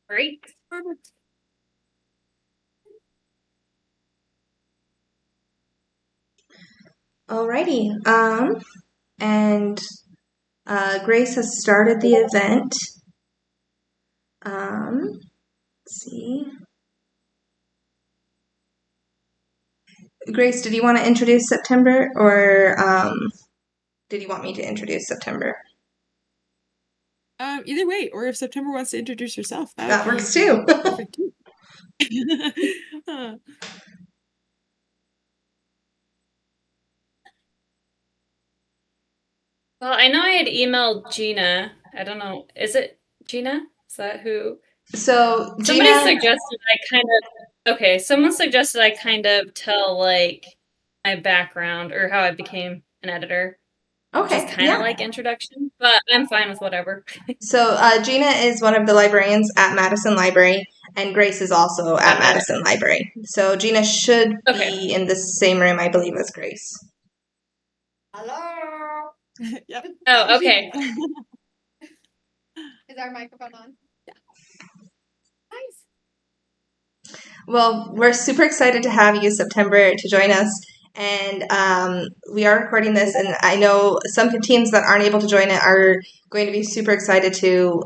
Great. Perfect. Alrighty. And Grace has started the event. Let's see. Grace, did you want to introduce September, or did you want me to introduce September? Either way, or if September wants to introduce herself, That works too. perfect too. Well, I know I had emailed Gina. I don't know. Is it Gina? Is that who? So Somebody Gina, suggested I kind of, okay, someone suggested I kind of tell like my background or how I became an editor, which is okay, kind of yeah. like introduction, but I'm fine with whatever. So Gina is one of the librarians at Madison Library, and Grace is also at Got it. Madison Library. So Gina should Okay. be in the same room, I believe, as Grace. Hello. Yep. Oh, okay. Is our microphone on? Yeah. Nice. Well, we're super excited to have you, September, to join us. And we are recording this, and I know some teams that aren't able to join it are going to be super excited to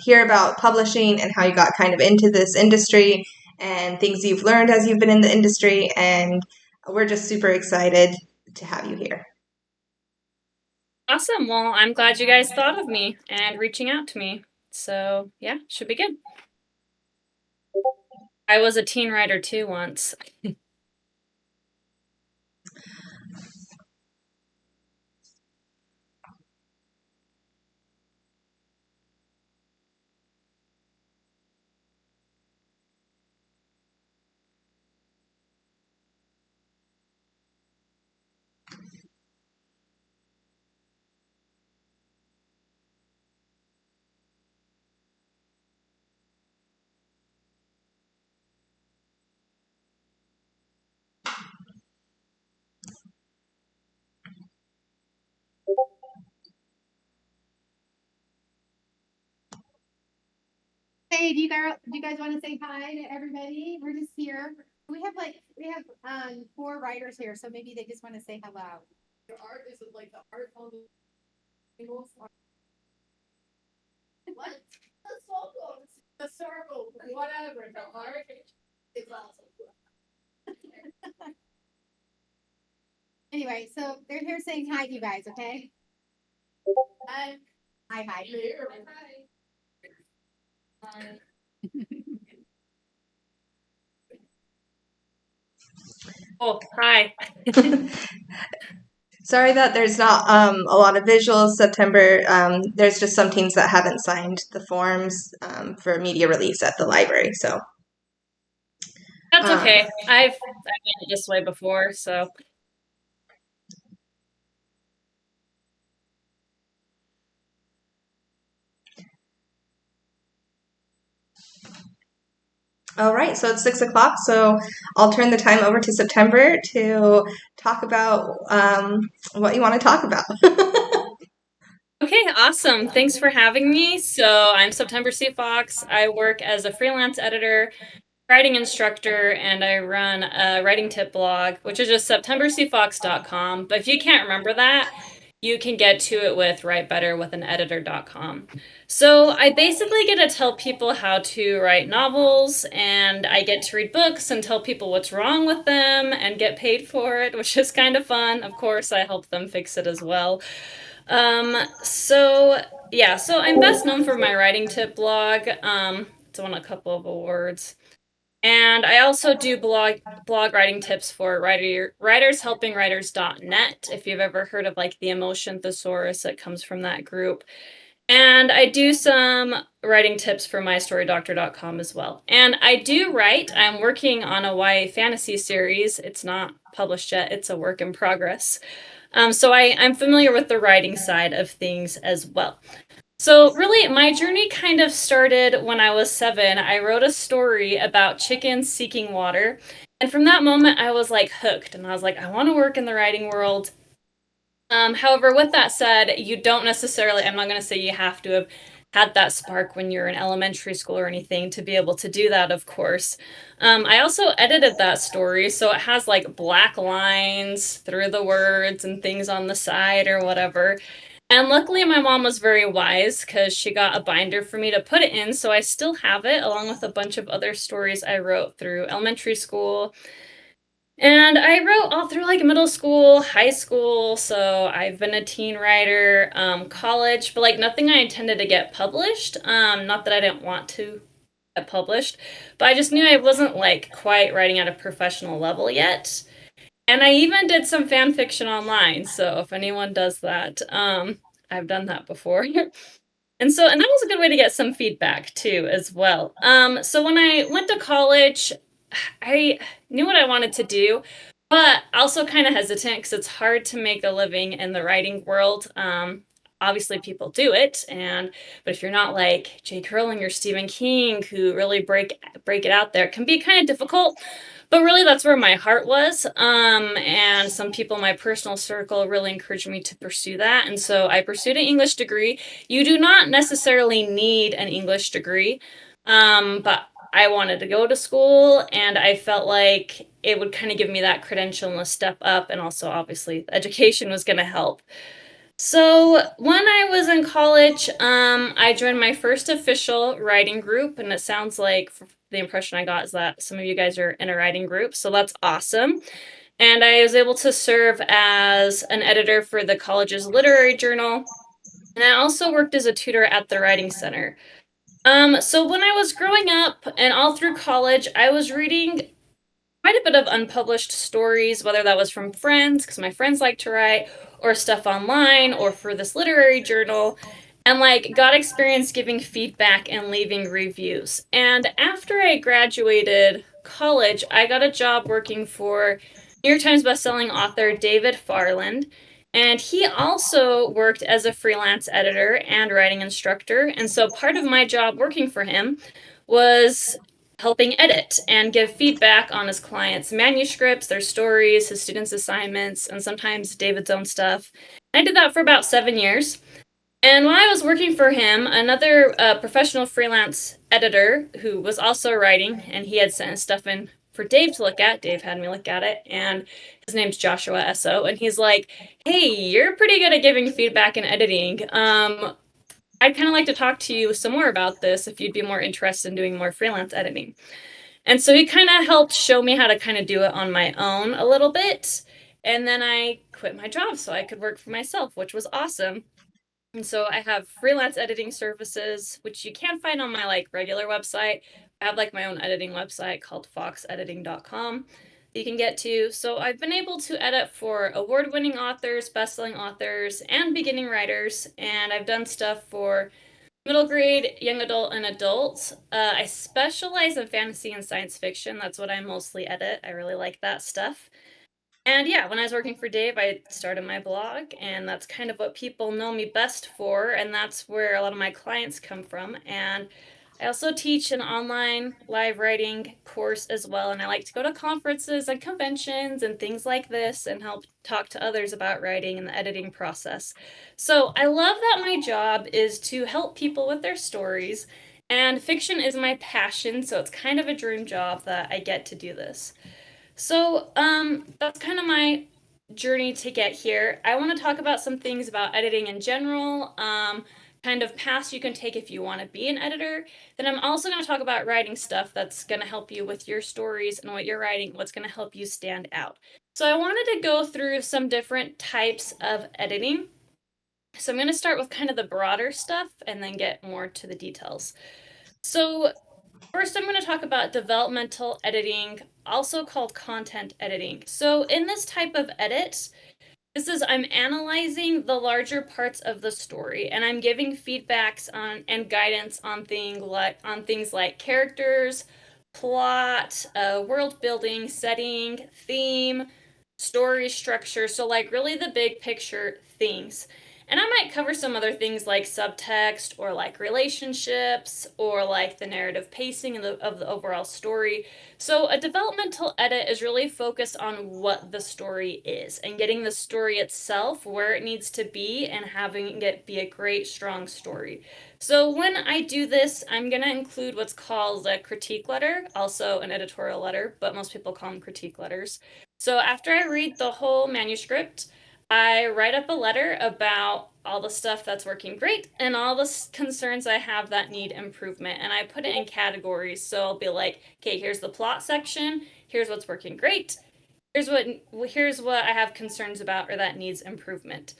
hear about publishing and how you got kind of into this industry and things you've learned as you've been in the industry. And we're just super excited to have you here. Awesome. Well, I'm glad you guys thought of me and reaching out to me. So, yeah, should be good. I was a teen writer too once. Hey, do you guys want to say hi to everybody? We're just here. We have 4 writers here, so maybe they just want to say hello. The art is like the art on the singles. What? The circle. The circle. Whatever. The art is awesome. Anyway, so they're here saying hi to you guys, okay? Hi. Hi, hi. Hi. Oh, hi. Sorry that there's not a lot of visuals, September. There's just some teams that haven't signed the forms for media release at the library. So That's okay. I've been this way before, so. All right, so it's 6 o'clock, so I'll turn the time over to September to talk about what you want to talk about. Okay, awesome. Thanks for having me. So I'm September C. Fawkes. I work as a freelance editor, writing instructor, and I run a writing tip blog, which is just septembercfawkes.com. But if you can't remember that, you can get to it with writebetterwithaneditor.com. So I basically get to tell people how to write novels, and I get to read books and tell people what's wrong with them and get paid for it, which is kind of fun. Of course, I help them fix it as well. So yeah, so I'm best known for my writing tip blog. It's won a couple of awards. And I also do blog writing tips for writershelpingwriters.net, if you've ever heard of like the emotion thesaurus that comes from that group. And I do some writing tips for mystorydoctor.com as well. And I do write. I'm working on a YA fantasy series. It's not published yet. It's a work in progress. So I'm familiar with the writing side of things as well. So, really, my journey kind of started when I was 7. I wrote a story about chickens seeking water. And from that moment, I was like hooked. And I was like, I want to work in the writing world. However, with that said, you don't necessarily, I'm not going to say you have to have had that spark when you're in elementary school or anything to be able to do that, of course. I also edited that story, so it has like black lines through the words and things on the side or whatever. And luckily, my mom was very wise because she got a binder for me to put it in, so I still have it along with a bunch of other stories I wrote through elementary school. And I wrote all through like middle school, high school, so I've been a teen writer, college, but like nothing I intended to get published. Not that I didn't want to get published, but I just knew I wasn't like quite writing at a professional level yet. And I even did some fan fiction online, so if anyone does that, I've done that before. And that was a good way to get some feedback too, as well. So when I went to college, I knew what I wanted to do, but also kind of hesitant because it's hard to make a living in the writing world. Obviously, people do it, but if you're not like J.K. Rowling or Stephen King, who really break it out there, it can be kind of difficult. But really, that's where my heart was. And some people in my personal circle really encouraged me to pursue that, and so I pursued an English degree. You do not necessarily need an English degree, but I wanted to go to school, and I felt like it would kind of give me that credential and a step up, and also obviously education was going to help. So when I was in college, I joined my first official writing group, and it sounds like the impression I got is that some of you guys are in a writing group, so that's awesome. And I was able to serve as an editor for the college's literary journal, and I also worked as a tutor at the Writing Center. So when I was growing up and all through college, I was reading quite a bit of unpublished stories, whether that was from friends, because my friends like to write, or stuff online, or for this literary journal, and like got experience giving feedback and leaving reviews. And after I graduated college, I got a job working for New York Times bestselling author David Farland. And he also worked as a freelance editor and writing instructor. And so part of my job working for him was helping edit and give feedback on his clients' manuscripts, their stories, his students' assignments, and sometimes David's own stuff. I did that for about 7 years. And while I was working for him, another professional freelance editor who was also writing, and he had sent stuff in for Dave to look at. Dave had me look at it, and his name's Joshua Esso, and he's like, "Hey, you're pretty good at giving feedback and editing. I'd kind of like to talk to you some more about this if you'd be more interested in doing more freelance editing." And so he kind of helped show me how to kind of do it on my own a little bit. And then I quit my job so I could work for myself, which was awesome. And so I have freelance editing services, which you can find on my like regular website. I have like my own editing website called fawkesediting.com that you can get to. So I've been able to edit for award-winning authors, best-selling authors, and beginning writers. And I've done stuff for middle grade, young adult, and adults. I specialize in fantasy and science fiction. That's what I mostly edit. I really like that stuff. And yeah, when I was working for Dave, I started my blog, and that's kind of what people know me best for, and that's where a lot of my clients come from. And I also teach an online live writing course as well, and I like to go to conferences and conventions and things like this and help talk to others about writing and the editing process. So I love that my job is to help people with their stories, and fiction is my passion, so it's kind of a dream job that I get to do this. So, that's kind of my journey to get here. I want to talk about some things about editing in general, kind of paths you can take if you want to be an editor. Then I'm also going to talk about writing stuff that's going to help you with your stories and what you're writing, what's going to help you stand out. So I wanted to go through some different types of editing. So I'm going to start with kind of the broader stuff and then get more to the details. So first, I'm going to talk about developmental editing, also called content editing. So in this type of edit, this is I'm analyzing the larger parts of the story, and I'm giving feedbacks on and guidance on things like characters, plot, world building, setting, theme, story structure. So like really the big picture things. And I might cover some other things like subtext or like relationships or like the narrative pacing of the overall story. So a developmental edit is really focused on what the story is and getting the story itself where it needs to be and having it be a great, strong story. So when I do this, I'm going to include what's called a critique letter, also an editorial letter, but most people call them critique letters. So after I read the whole manuscript, I write up a letter about all the stuff that's working great and all the concerns I have that need improvement. And I put it in categories. So I'll be like, okay, here's the plot section, here's what's working great, here's what I have concerns about or that needs improvement.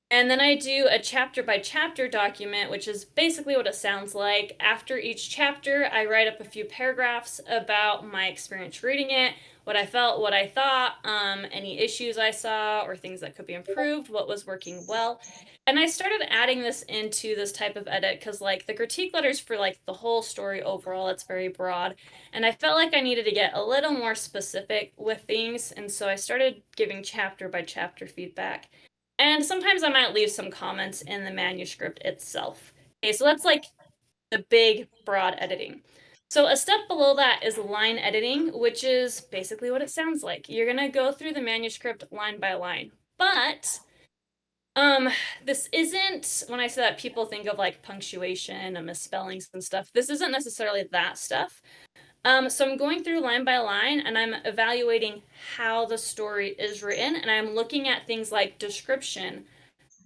And then I do a chapter by chapter document, which is basically what it sounds like. After each chapter, I write up a few paragraphs about my experience reading it, what I felt, what I thought, any issues I saw or things that could be improved, what was working well. And I started adding this into this type of edit because like the critique letters for like the whole story overall, it's very broad. And I felt like I needed to get a little more specific with things. And so I started giving chapter by chapter feedback. And sometimes I might leave some comments in the manuscript itself. Okay, so that's like the big, broad editing. So a step below that is line editing, which is basically what it sounds like. You're gonna go through the manuscript line by line. But this isn't, when I say that, people think of like punctuation and misspellings and stuff. This isn't necessarily that stuff. So I'm going through line by line and I'm evaluating how the story is written, and I'm looking at things like description,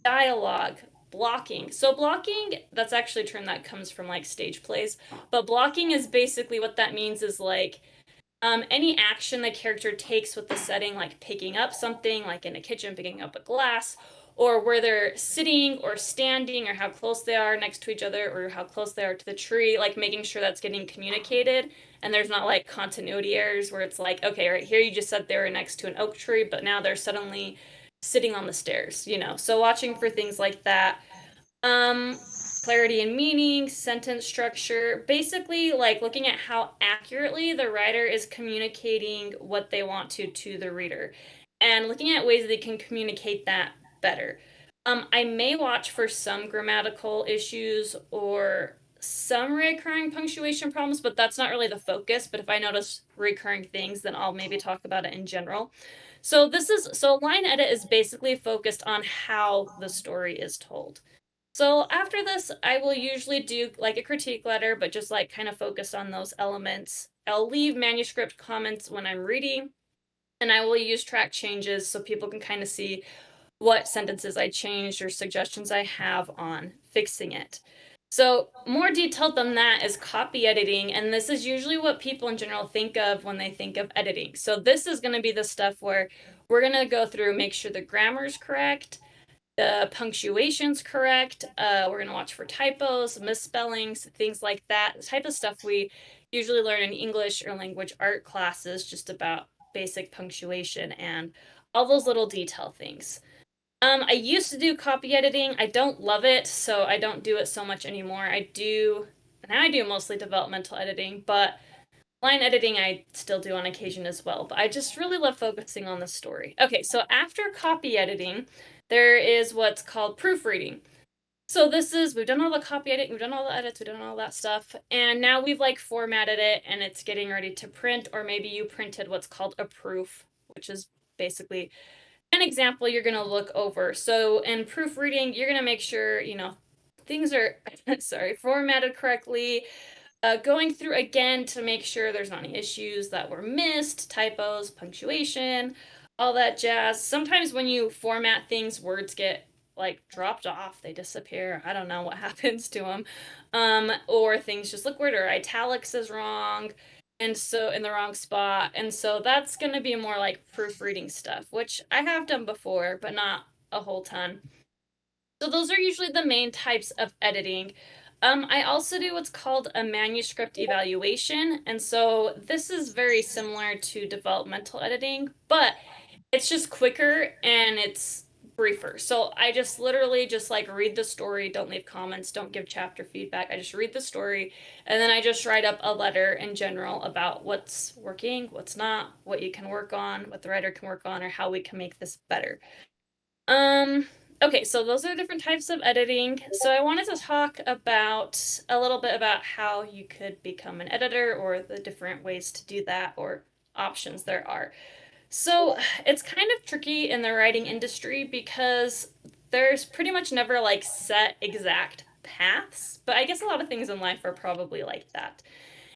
dialogue, blocking. So blocking, that's actually a term that comes from like stage plays, but blocking is basically what that means is like any action the character takes with the setting, like picking up something, like in a kitchen, picking up a glass, or where they're sitting or standing, or how close they are next to each other, or how close they are to the tree, like making sure that's getting communicated and there's not like continuity errors where it's like, okay, right here you just said they were next to an oak tree, but now they're suddenly sitting on the stairs, you know. So watching for things like that. Clarity and meaning, sentence structure, basically like looking at how accurately the writer is communicating what they want to the reader and looking at ways they can communicate that better. I may watch for some grammatical issues or some recurring punctuation problems, but that's not really the focus. But if I notice recurring things, then I'll maybe talk about it in general. So line edit is basically focused on how the story is told. So after this, I will usually do like a critique letter, but just like kind of focus on those elements. I'll leave manuscript comments when I'm reading, and I will use track changes so people can kind of see what sentences I changed or suggestions I have on fixing it. So more detailed than that is copy editing, and this is usually what people in general think of when they think of editing. So this is going to be the stuff where we're going to go through, make sure the grammar is correct, the punctuation's correct. We're going to watch for typos, misspellings, things like that. The type of stuff we usually learn in English or language art classes, just about basic punctuation and all those little detail things. I used to do copy editing. I don't love it, so I don't do it so much anymore. I do mostly developmental editing, but line editing I still do on occasion as well. But I just really love focusing on the story. Okay, so after copy editing, there is what's called proofreading. So we've done all the copy editing, we've done all the edits, we've done all that stuff, and now we've like formatted it and it's getting ready to print, or maybe you printed what's called a proof, which is basically an example you're going to look over. So in proofreading, you're going to make sure, you know, things are, formatted correctly, going through again to make sure there's not any issues that were missed, typos, punctuation, all that jazz. Sometimes when you format things, words get like dropped off, they disappear. I don't know what happens to them. Or things just look weird, or italics is wrong, and so in the wrong spot. And so that's going to be more like proofreading stuff, which I have done before, but not a whole ton. So those are usually the main types of editing. I also do what's called a manuscript evaluation. And so this is very similar to developmental editing, but it's just quicker and it's briefer. So I just literally just like read the story, don't leave comments, don't give chapter feedback. I just read the story and then I just write up a letter in general about what's working, what's not, what you can work on, what the writer can work on, or how we can make this better. Okay, so those are different types of editing. So I wanted to talk about a little bit about how you could become an editor or the different ways to do that or options there are. So it's kind of tricky in the writing industry because there's pretty much never like set exact paths, but I guess a lot of things in life are probably like that.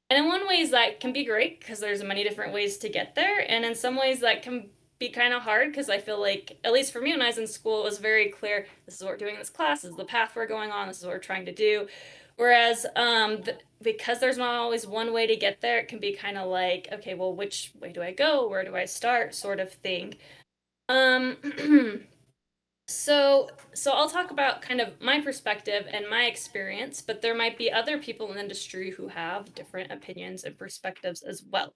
And in one ways that can be great because there's many different ways to get there, and in some ways that can be kind of hard because I feel like, at least for me when I was in school, it was very clear this is what we're doing in this class, this is the path we're going on, this is what we're trying to do. Whereas because there's not always one way to get there, it can be kind of like, okay, well, which way do I go? Where do I start? Sort of thing. Um, so I'll talk about kind of my perspective and my experience, but there might be other people in the industry who have different opinions and perspectives as well.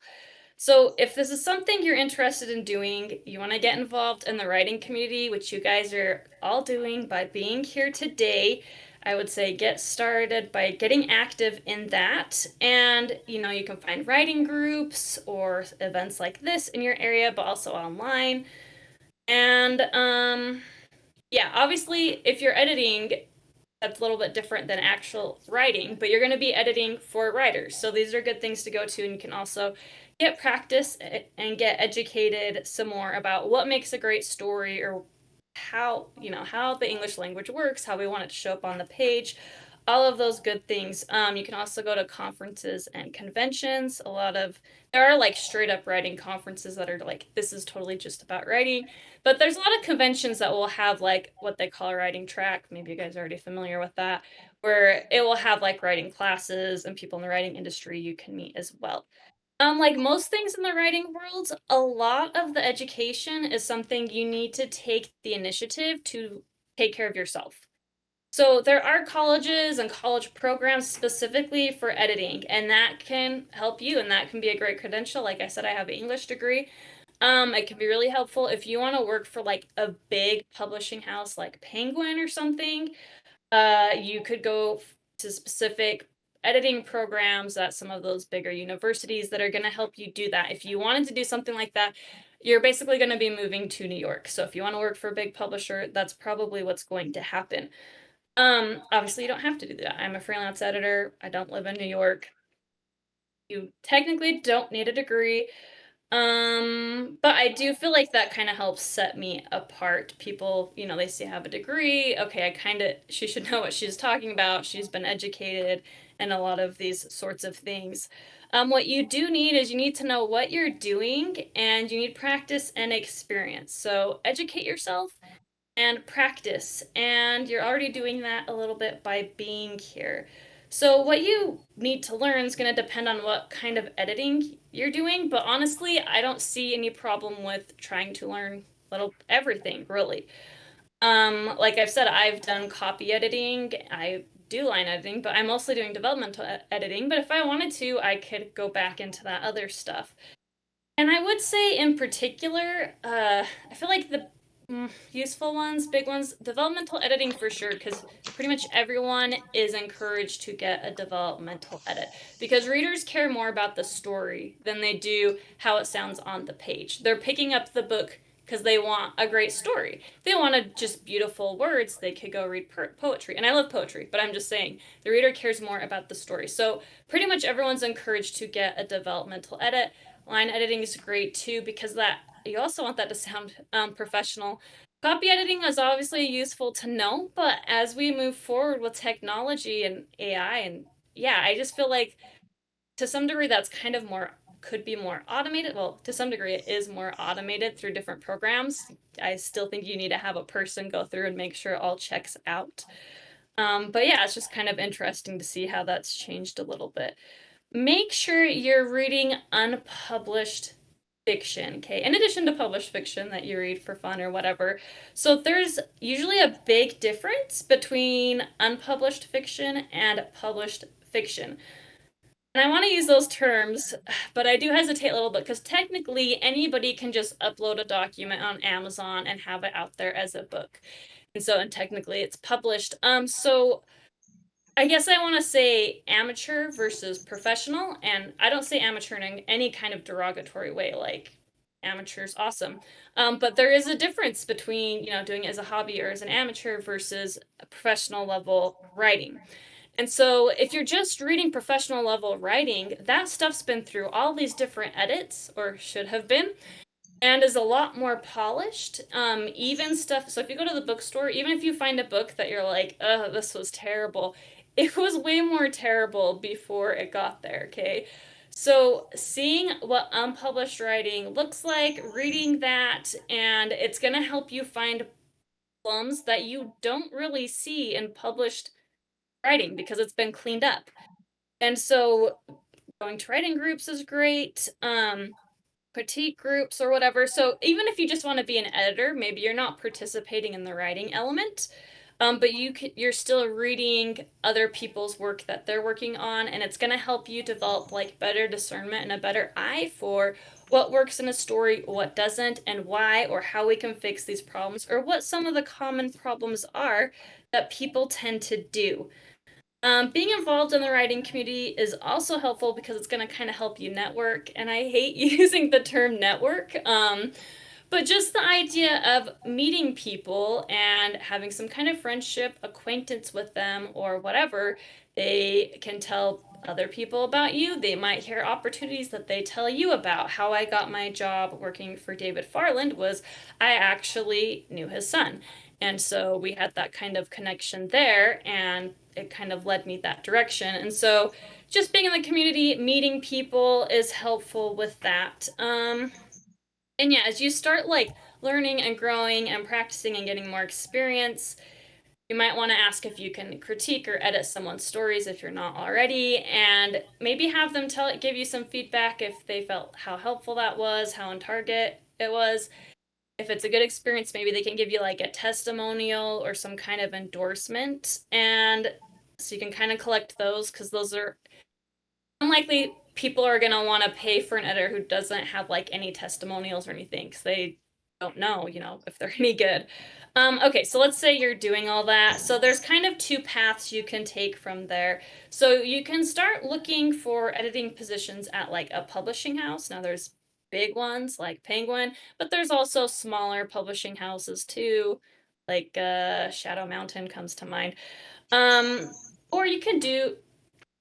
So if this is something you're interested in doing, you want to get involved in the writing community, which you guys are all doing by being here today, I would say get started by getting active in that. And you can find writing groups or events like this in your area, but also online. And yeah, obviously, if you're editing, that's a little bit different than actual writing, but you're going to be editing for writers. So these are good things to go to, and you can also get practice and get educated some more about what makes a great story or how the English language works, how we want it to show up on the page, all of those good things. You can also go to conferences and conventions. There are like straight up writing conferences that are like, this is totally just about writing. But there's a lot of conventions that will have like what they call a writing track. Maybe you guys are already familiar with that, where it will have like writing classes and people in the writing industry you can meet as well. Like most things in the writing world, a lot of the education is something you need to take the initiative to take care of yourself. So there are colleges and college programs specifically for editing, and that can help you, and that can be a great credential. Like I said, I have an English degree. It can be really helpful if you want to work for like a big publishing house like Penguin or something. You could go to specific editing programs at some of those bigger universities that are going to help you do that. If you wanted to do something like that, you're basically going to be moving to New York. So if you want to work for a big publisher, that's probably what's going to happen. Obviously you don't have to do that. I'm a freelance editor. I don't live in New York. You technically don't need a degree. But I do feel like that kind of helps set me apart. People, they say I have a degree. Okay, she should know what she's talking about. She's been educated and a lot of these sorts of things. What you do need is you need to know what you're doing and you need practice and experience. So educate yourself and practice. And you're already doing that a little bit by being here. So what you need to learn is going to depend on what kind of editing you're doing, but honestly, I don't see any problem with trying to learn everything, really. Like I've said, I've done copy editing, I do line editing, but I'm mostly doing developmental editing, but if I wanted to, I could go back into that other stuff. And I would say in particular, I feel like the useful ones, big ones, developmental editing for sure, because pretty much everyone is encouraged to get a developmental edit because readers care more about the story than they do how it sounds on the page. They're picking up the book because they want a great story. If they wanted just beautiful words, they could go read poetry. And I love poetry, but I'm just saying the reader cares more about the story. So pretty much everyone's encouraged to get a developmental edit. Line editing is great too because that you also want that to sound professional. Copy editing is obviously useful to know, but as we move forward with technology and AI, and yeah, I just feel like to some degree that's kind of could be more automated. Well, to some degree it is more automated through different programs. I still think you need to have a person go through and make sure it all checks out. But yeah, it's just kind of interesting to see how that's changed a little bit. Make sure you're reading unpublished fiction, okay? In addition to published fiction that you read for fun or whatever. So there's usually a big difference between unpublished fiction and published fiction. And I want to use those terms, but I do hesitate a little bit because technically anybody can just upload a document on Amazon and have it out there as a book. And technically it's published. So I guess I want to say amateur versus professional, and I don't say amateur in any kind of derogatory way. Like, amateurs, awesome. But there is a difference between, doing it as a hobby or as an amateur versus a professional level writing. And so if you're just reading professional level writing, that stuff's been through all these different edits, or should have been, and is a lot more polished. Even stuff, so if you go to the bookstore, even if you find a book that you're like, oh, this was terrible, it was way more terrible before it got there, okay? So seeing what unpublished writing looks like, reading that, and it's gonna help you find problems that you don't really see in published writing because it's been cleaned up. And so going to writing groups is great. Critique groups or whatever. So even if you just want to be an editor, maybe you're not participating in the writing element, but you're still reading other people's work that they're working on, and it's going to help you develop like better discernment and a better eye for what works in a story, what doesn't, and why, or how we can fix these problems, or what some of the common problems are that people tend to do. Being involved in the writing community is also helpful because it's going to kind of help you network. And I hate using the term network, but just the idea of meeting people and having some kind of friendship, acquaintance with them, or whatever. They can tell other people about you. They might hear opportunities that they tell you about. How I got my job working for David Farland was I actually knew his son. And so we had that kind of connection there, and it kind of led me that direction. And so just being in the community, meeting people is helpful with that. And yeah, as you start like learning and growing and practicing and getting more experience, you might want to ask if you can critique or edit someone's stories if you're not already, and maybe have them give you some feedback if they felt how helpful that was, how on target it was. If it's a good experience, maybe they can give you like a testimonial or some kind of endorsement. And so you can kind of collect those, because those are unlikely people are going to want to pay for an editor who doesn't have like any testimonials or anything, because they don't know, if they're any good. Okay, so let's say you're doing all that. So there's kind of two paths you can take from there. So you can start looking for editing positions at like a publishing house. Now there's big ones like Penguin, but there's also smaller publishing houses too, like Shadow Mountain comes to mind. Or you can do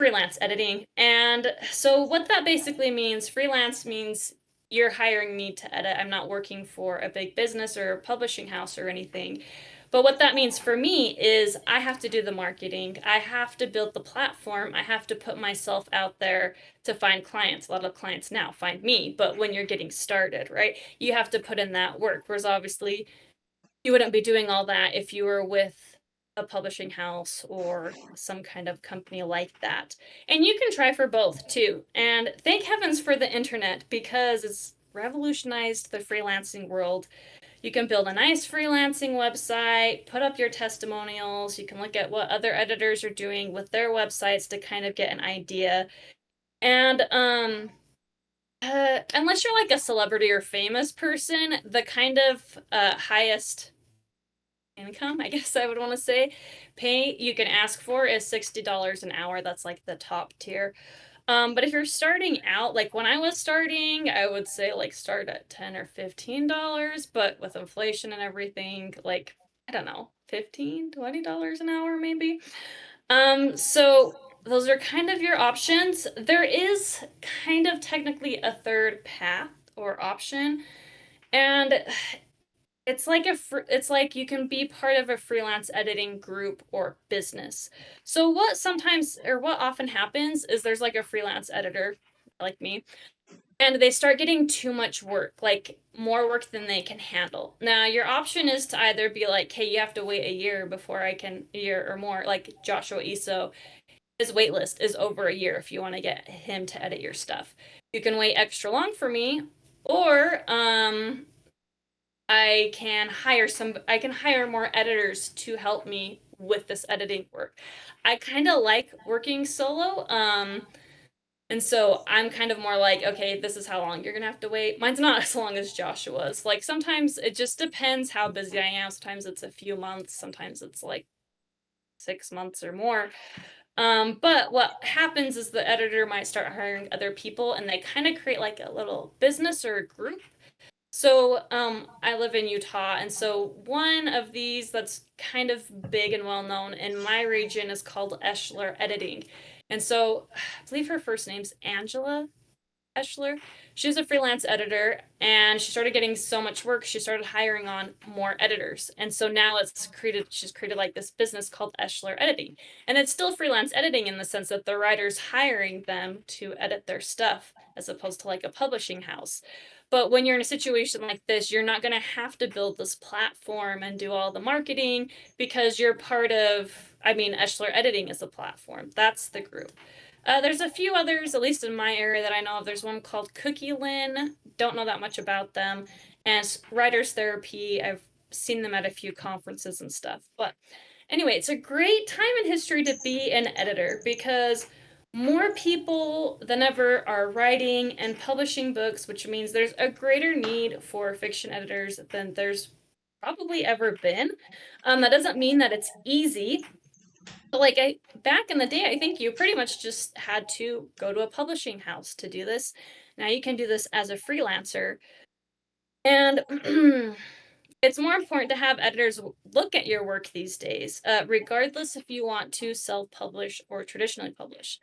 freelance editing. And so what that basically means, freelance means you're hiring me to edit. I'm not working for a big business or a publishing house or anything. But what that means for me is I have to do the marketing. I have to build the platform. I have to put myself out there to find clients. A lot of clients now find me, but when you're getting started, right? You have to put in that work. Whereas obviously you wouldn't be doing all that if you were with a publishing house or some kind of company like that. And you can try for both too. And thank heavens for the internet, because it's revolutionized the freelancing world. You can build a nice freelancing website, put up your testimonials. You can look at what other editors are doing with their websites to kind of get an idea. And unless you're like a celebrity or famous person, the kind of highest income, I guess I would want to say, pay you can ask for is $60 an hour. That's like the top tier. But if you're starting out, like when I was starting, I would say like start at $10 or $15, but with inflation and everything, like I don't know, $15, $20 an hour maybe. So those are kind of your options. There is kind of technically a third path or option, and it's like you can be part of a freelance editing group or business. So what often happens is there's like a freelance editor like me, and they start getting too much work, like more work than they can handle. Now, your option is to either be like, hey, you have to wait a year before a year or more, like Joshua Eso, his wait list is over a year if you want to get him to edit your stuff. You can wait extra long for me, or I can hire more editors to help me with this editing work. I kind of like working solo. And so I'm kind of more like, okay, this is how long you're gonna have to wait. Mine's not as long as Joshua's. Like sometimes it just depends how busy I am. Sometimes it's a few months, sometimes it's like 6 months or more. But what happens is the editor might start hiring other people, and they kind of create like a little business or a group. So, I live in Utah, and so one of these that's kind of big and well known in my region is called Eschler Editing. And so, I believe her first name's Angela Eschler. She was a freelance editor, and she started getting so much work, she started hiring on more editors. And so now she's created like this business called Eschler Editing. And it's still freelance editing in the sense that the writer's hiring them to edit their stuff as opposed to like a publishing house. But when you're in a situation like this, you're not going to have to build this platform and do all the marketing because you're part of, I mean, Eschler Editing is the platform. That's the group. There's a few others, at least in my area that I know of. There's one called Cookie Lynn. Don't know that much about them. And Writers Therapy. I've seen them at a few conferences and stuff. But anyway, it's a great time in history to be an editor because more people than ever are writing and publishing books, which means there's a greater need for fiction editors than there's probably ever been. That doesn't mean that it's easy. But like back in the day, I think you pretty much just had to go to a publishing house to do this. Now you can do this as a freelancer. And it's more important to have editors look at your work these days, regardless if you want to self-publish or traditionally publish.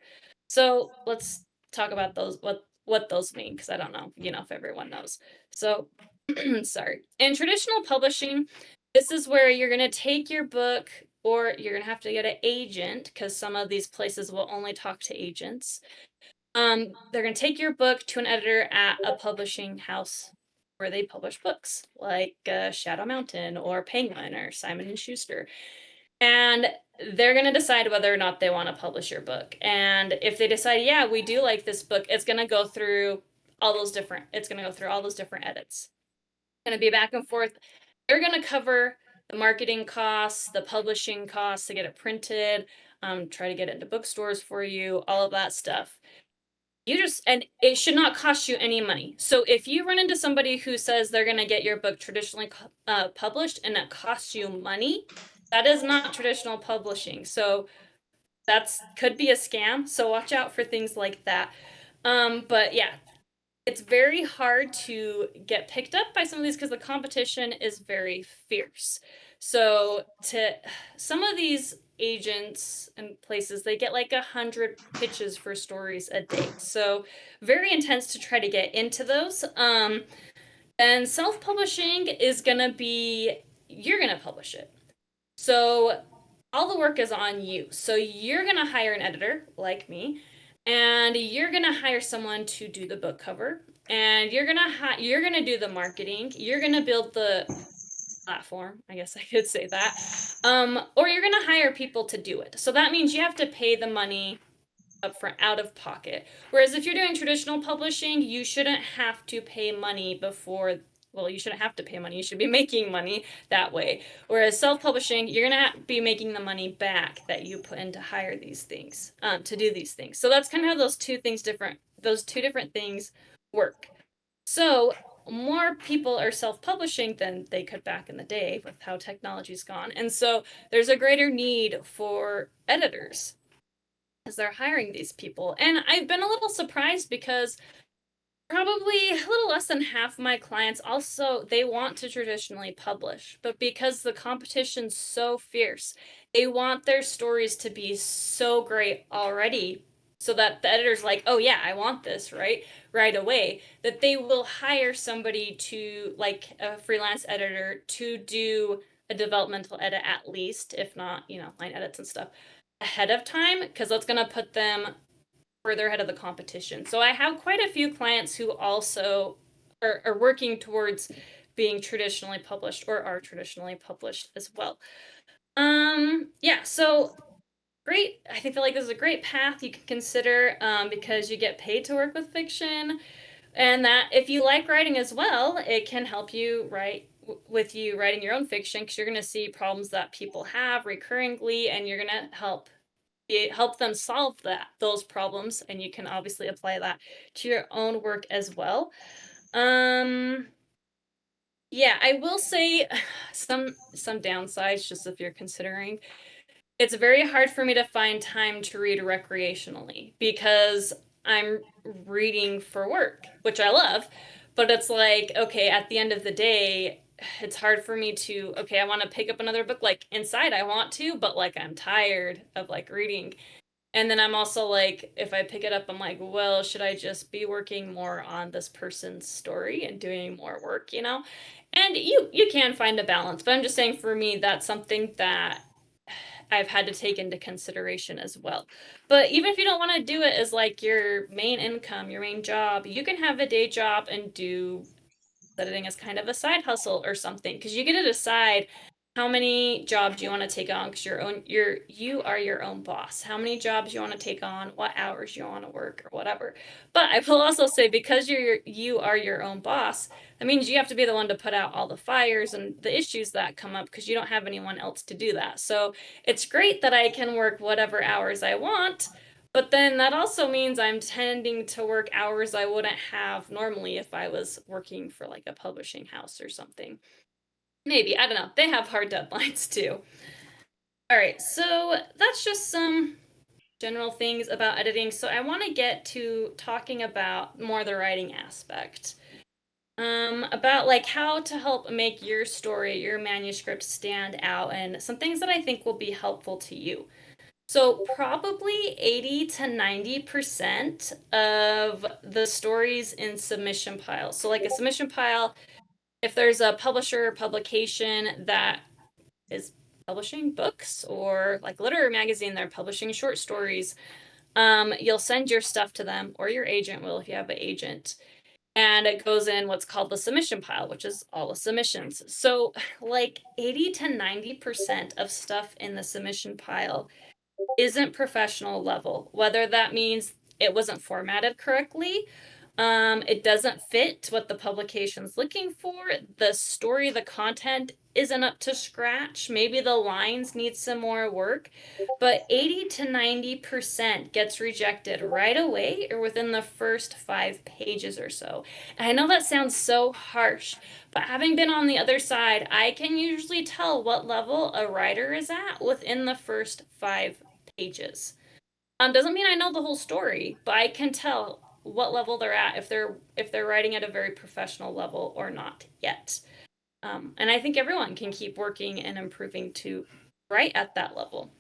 So let's talk about those, what those mean, because I don't know, if everyone knows. So, sorry. In traditional publishing, this is where you're going to take your book, or you're going to have to get an agent, because some of these places will only talk to agents. They're going to take your book to an editor at a publishing house where they publish books, like Shadow Mountain or Penguin or Simon and Schuster. And they're going to decide whether or not they want to publish your book. And if they decide, yeah, we do like this book, it's going to go through all those different edits. It's going to be back and forth. They're going to cover the marketing costs, the publishing costs to get it printed, try to get it into bookstores for you, all of that stuff. And it should not cost you any money. So if you run into somebody who says they're going to get your book traditionally published and it costs you money, that is not traditional publishing. So could be a scam. So watch out for things like that. But yeah, it's very hard to get picked up by some of these because the competition is very fierce. So some of these agents and places, they get like 100 pitches for stories a day. So very intense to try to get into those. And self-publishing is gonna be, you're gonna publish it. So all the work is on you. So you're gonna hire an editor like me, and you're gonna hire someone to do the book cover, and you're gonna do the marketing. You're gonna build the platform, I guess I could say that, or you're gonna hire people to do it. So that means you have to pay the money upfront out of pocket. Whereas if you're doing traditional publishing, you shouldn't have to pay money before. Well, you shouldn't have to pay money. You should be making money that way. Whereas self-publishing, you're gonna be making the money back that you put in to hire these things, to do these things. So that's kind of how those two different things work. So more people are self-publishing than they could back in the day with how technology's gone. And so there's a greater need for editors as they're hiring these people. And I've been a little surprised because probably a little less than half of my clients also, they want to traditionally publish, but because the competition's so fierce, they want their stories to be so great already so that the editor's like, oh yeah, I want this right away, that they will hire somebody to, like a freelance editor, to do a developmental edit at least, if not, line edits and stuff ahead of time, because that's going to put them further ahead of the competition. So I have quite a few clients who also are working towards being traditionally published or are traditionally published as well. Yeah, so great. I feel like this is a great path you can consider because you get paid to work with fiction, and that if you like writing as well, it can help you with you writing your own fiction, because you're going to see problems that people have recurringly, and you're going to help them solve those problems, and you can obviously apply that to your own work as well. Yeah, I will say some downsides, just if you're considering. It's very hard for me to find time to read recreationally because I'm reading for work, which I love, But it's like, okay, at the end of the day, it's hard for me to, okay, I want to pick up another book. Like inside, I want to, but like I'm tired of like reading. And then I'm also like, if I pick it up, I'm like, well, should I just be working more on this person's story and doing more work, you know? And you can find a balance, but I'm just saying for me, that's something that I've had to take into consideration as well. But even if you don't want to do it as like your main income, your main job, you can have a day job and do editing as kind of a side hustle or something, because you get to decide how many jobs you want to take on, because you are your own boss. How many jobs you want to take on, what hours you want to work or whatever. But I will also say, because you are your own boss, that means you have to be the one to put out all the fires and the issues that come up, because you don't have anyone else to do that. So it's great that I can work whatever hours I want, but then that also means I'm tending to work hours I wouldn't have normally if I was working for like a publishing house or something. Maybe, I don't know. They have hard deadlines too. All right, so that's just some general things about editing. So I want to get to talking about more the writing aspect. About like how to help make your story, your manuscript stand out, and some things that I think will be helpful to you. So probably 80 to 90% of the stories in submission piles. So like a submission pile, if there's a publisher or publication that is publishing books, or like literary magazine, they're publishing short stories, you'll send your stuff to them, or your agent will if you have an agent. And it goes in what's called the submission pile, which is all the submissions. So like 80 to 90% of stuff in the submission pile isn't professional level, whether that means it wasn't formatted correctly, it doesn't fit what the publication's looking for, the story, the content isn't up to scratch, maybe the lines need some more work, but 80 to 90% gets rejected right away or within the first 5 pages or so. And I know that sounds so harsh, but having been on the other side, I can usually tell what level a writer is at within the first 5 pages. Doesn't mean I know the whole story, but I can tell what level they're at, if they're writing at a very professional level or not yet. And I think everyone can keep working and improving to write at that level.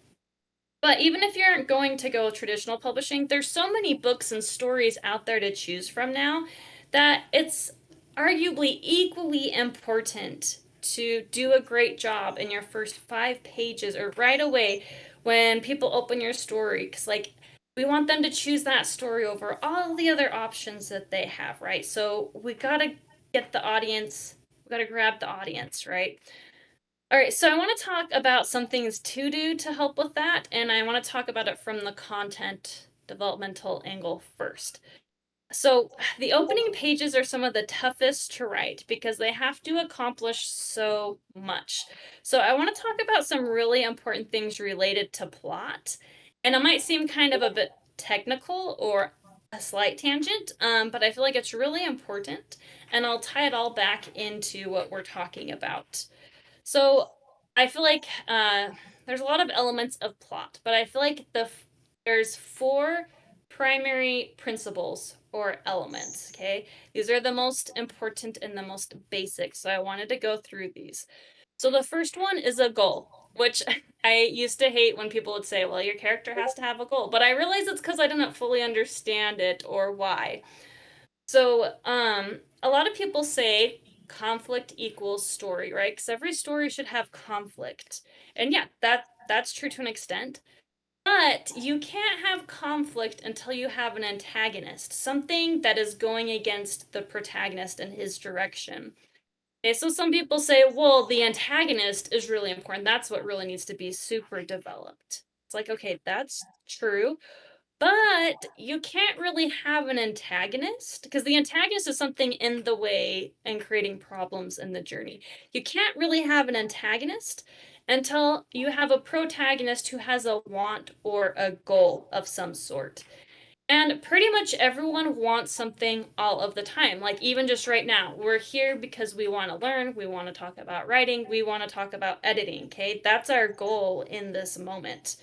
But even if you aren't going to go traditional publishing, there's so many books and stories out there to choose from now that it's arguably equally important to do a great job in your first 5 pages or right away when people open your story, because like we want them to choose that story over all the other options that they have, right? So we gotta get the audience, we gotta grab the audience, right? All right, so I want to talk about some things to do to help with that, and I want to talk about it from the content developmental angle first. So the opening pages are some of the toughest to write because they have to accomplish so much. So I want to talk about some really important things related to plot, and it might seem kind of a bit technical or a slight tangent, but I feel like it's really important, and I'll tie it all back into what we're talking about. So I feel like there's a lot of elements of plot, but I feel like there's 4 primary principles or elements. Okay, these are the most important and the most basic. So I wanted to go through these. So the first one is a goal, which I used to hate when people would say, "Well, your character has to have a goal," but I realize it's because I didn't fully understand it or why. So a lot of people say conflict equals story, right? Because every story should have conflict. And yeah, that's true to an extent. But you can't have conflict until you have an antagonist, something that is going against the protagonist in his direction. Okay, so some people say, well, the antagonist is really important. That's what really needs to be super developed. It's like, okay, that's true. But you can't really have an antagonist because the antagonist is something in the way and creating problems in the journey. You can't really have an antagonist until you have a protagonist who has a want or a goal of some sort. And pretty much everyone wants something all of the time. Like, even just right now, we're here because we want to learn, we want to talk about writing, we want to talk about editing, okay? That's our goal in this moment.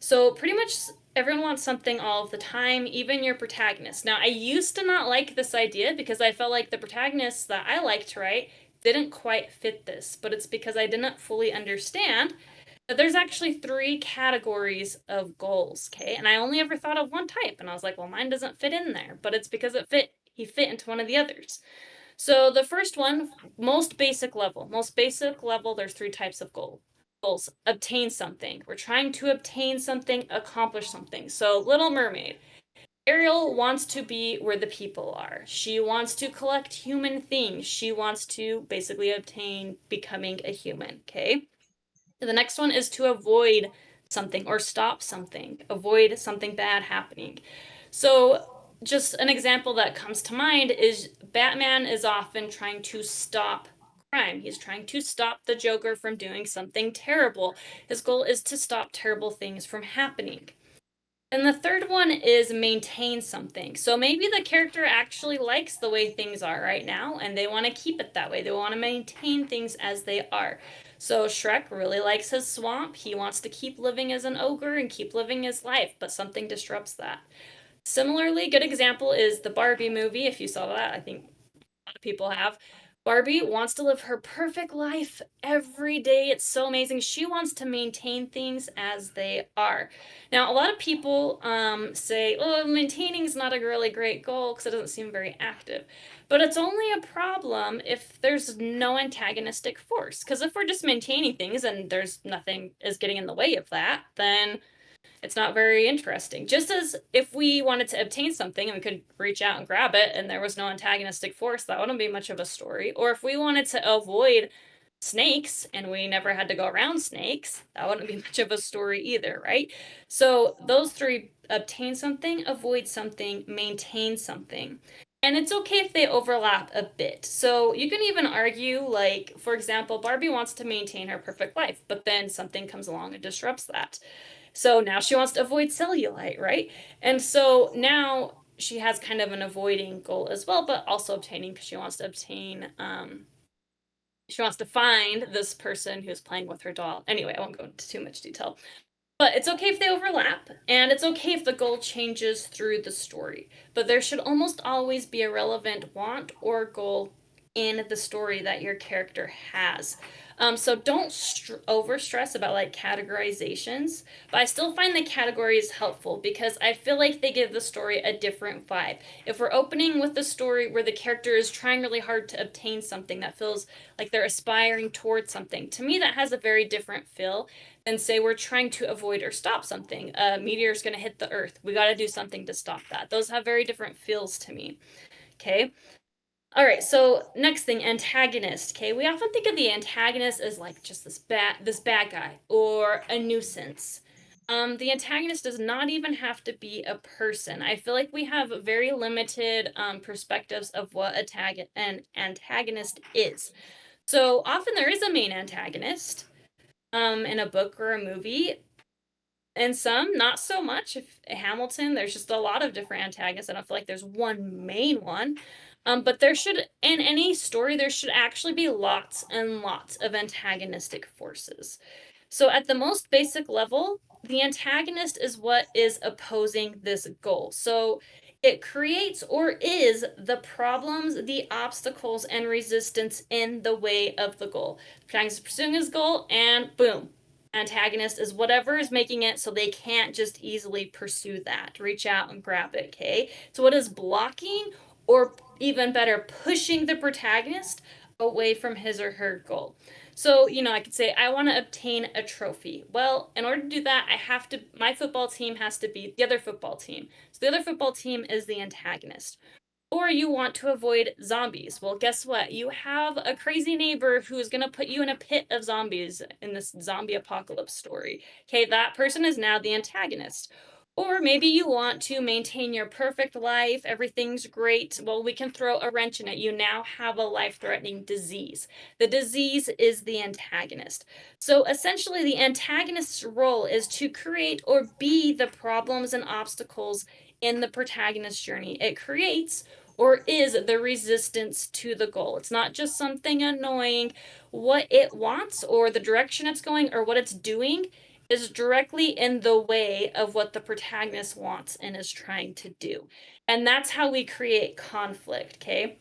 So pretty much everyone wants something all of the time, even your protagonist. Now, I used to not like this idea because I felt like the protagonists that I liked to write didn't quite fit this, but it's because I didn't fully understand that there's actually 3 categories of goals, okay? And I only ever thought of one type, and I was like, well, mine doesn't fit in there, but it's because he fit into one of the others. So the first one, most basic level, there's 3 types of goals. Obtain something. We're trying to obtain something, accomplish something. So Little Mermaid. Ariel wants to be where the people are. She wants to collect human things. She wants to basically obtain becoming a human, okay? The next one is to avoid something or stop something, avoid something bad happening. So, just an example that comes to mind is Batman is often trying to stop crime. He's trying to stop the Joker from doing something terrible. His goal is to stop terrible things from happening. And the third one is maintain something. So maybe the character actually likes the way things are right now and they want to keep it that way. They want to maintain things as they are. So Shrek really likes his swamp. He wants to keep living as an ogre and keep living his life, but something disrupts that. Similarly, good example is the Barbie movie. If you saw that, I think a lot of people have. Barbie wants to live her perfect life every day. It's so amazing. She wants to maintain things as they are. Now, a lot of people say, oh, maintaining is not a really great goal because it doesn't seem very active. But it's only a problem if there's no antagonistic force. Because if we're just maintaining things and there's nothing is getting in the way of that, then it's not very interesting. Just as if we wanted to obtain something and we could reach out and grab it and there was no antagonistic force, that wouldn't be much of a story. Or if we wanted to avoid snakes and we never had to go around snakes, that wouldn't be much of a story either, right? So those 3, obtain something, avoid something, maintain something. And it's okay if they overlap a bit. So you can even argue, like, for example, Barbie wants to maintain her perfect life, but then something comes along and disrupts that. So now she wants to avoid cellulite, right? And so now she has kind of an avoiding goal as well, but also obtaining because she wants to obtain, she wants to find this person who's playing with her doll. Anyway, I won't go into too much detail. But it's okay if they overlap, and it's okay if the goal changes through the story. But there should almost always be a relevant want or goal in the story that your character has. So don't over stress about like categorizations, but I still find the categories helpful because I feel like they give the story a different vibe. If we're opening with the story where the character is trying really hard to obtain something that feels like they're aspiring towards something, to me that has a very different feel than say we're trying to avoid or stop something. A meteor is going to hit the earth. We got to do something to stop that. Those have very different feels to me. Okay. All right, so next thing, antagonist. Okay, we often think of the antagonist as like just this bad guy or a nuisance. The antagonist does not even have to be a person. I feel like we have very limited perspectives of what an antagonist is. So often there is a main antagonist in a book or a movie, and some not so much. If Hamilton, there's just a lot of different antagonists. I don't feel like there's one main one. But there should, in any story, there should actually be lots and lots of antagonistic forces. So at the most basic level, the antagonist is what is opposing this goal. So it creates or is the problems, the obstacles, and resistance in the way of the goal. The protagonist is pursuing his goal, and boom, antagonist is whatever is making it so they can't just easily pursue that, reach out and grab it, okay? So what is blocking or even better, pushing the protagonist away from his or her goal? So, I could say, I want to obtain a trophy. Well, in order to do that, my football team has to beat the other football team. So the other football team is the antagonist. Or you want to avoid zombies. Well, guess what? You have a crazy neighbor who is going to put you in a pit of zombies in this zombie apocalypse story. Okay, that person is now the antagonist. Or maybe you want to maintain your perfect life, everything's great. Well, we can throw a wrench in it. You now have a life-threatening disease. The disease is the antagonist. So essentially, the antagonist's role is to create or be the problems and obstacles in the protagonist's journey. It creates or is the resistance to the goal. It's not just something annoying. What it wants or the direction it's going or what it's doing is directly in the way of what the protagonist wants and is trying to do. And that's how we create conflict, okay?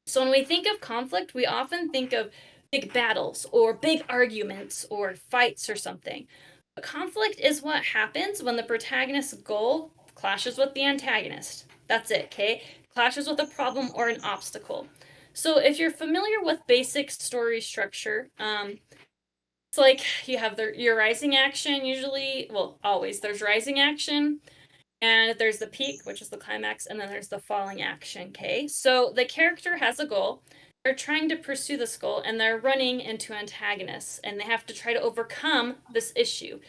So when we think of conflict, we often think of big battles or big arguments or fights or something. But conflict is what happens when the protagonist's goal clashes with the antagonist. That's it, okay? Clashes with a problem or an obstacle. So if you're familiar with basic story structure, it's like you have your rising action usually, well, always there's rising action, and there's the peak, which is the climax, and then there's the falling action, okay? So the character has a goal. They're trying to pursue this goal, and they're running into antagonists, and they have to try to overcome this issue.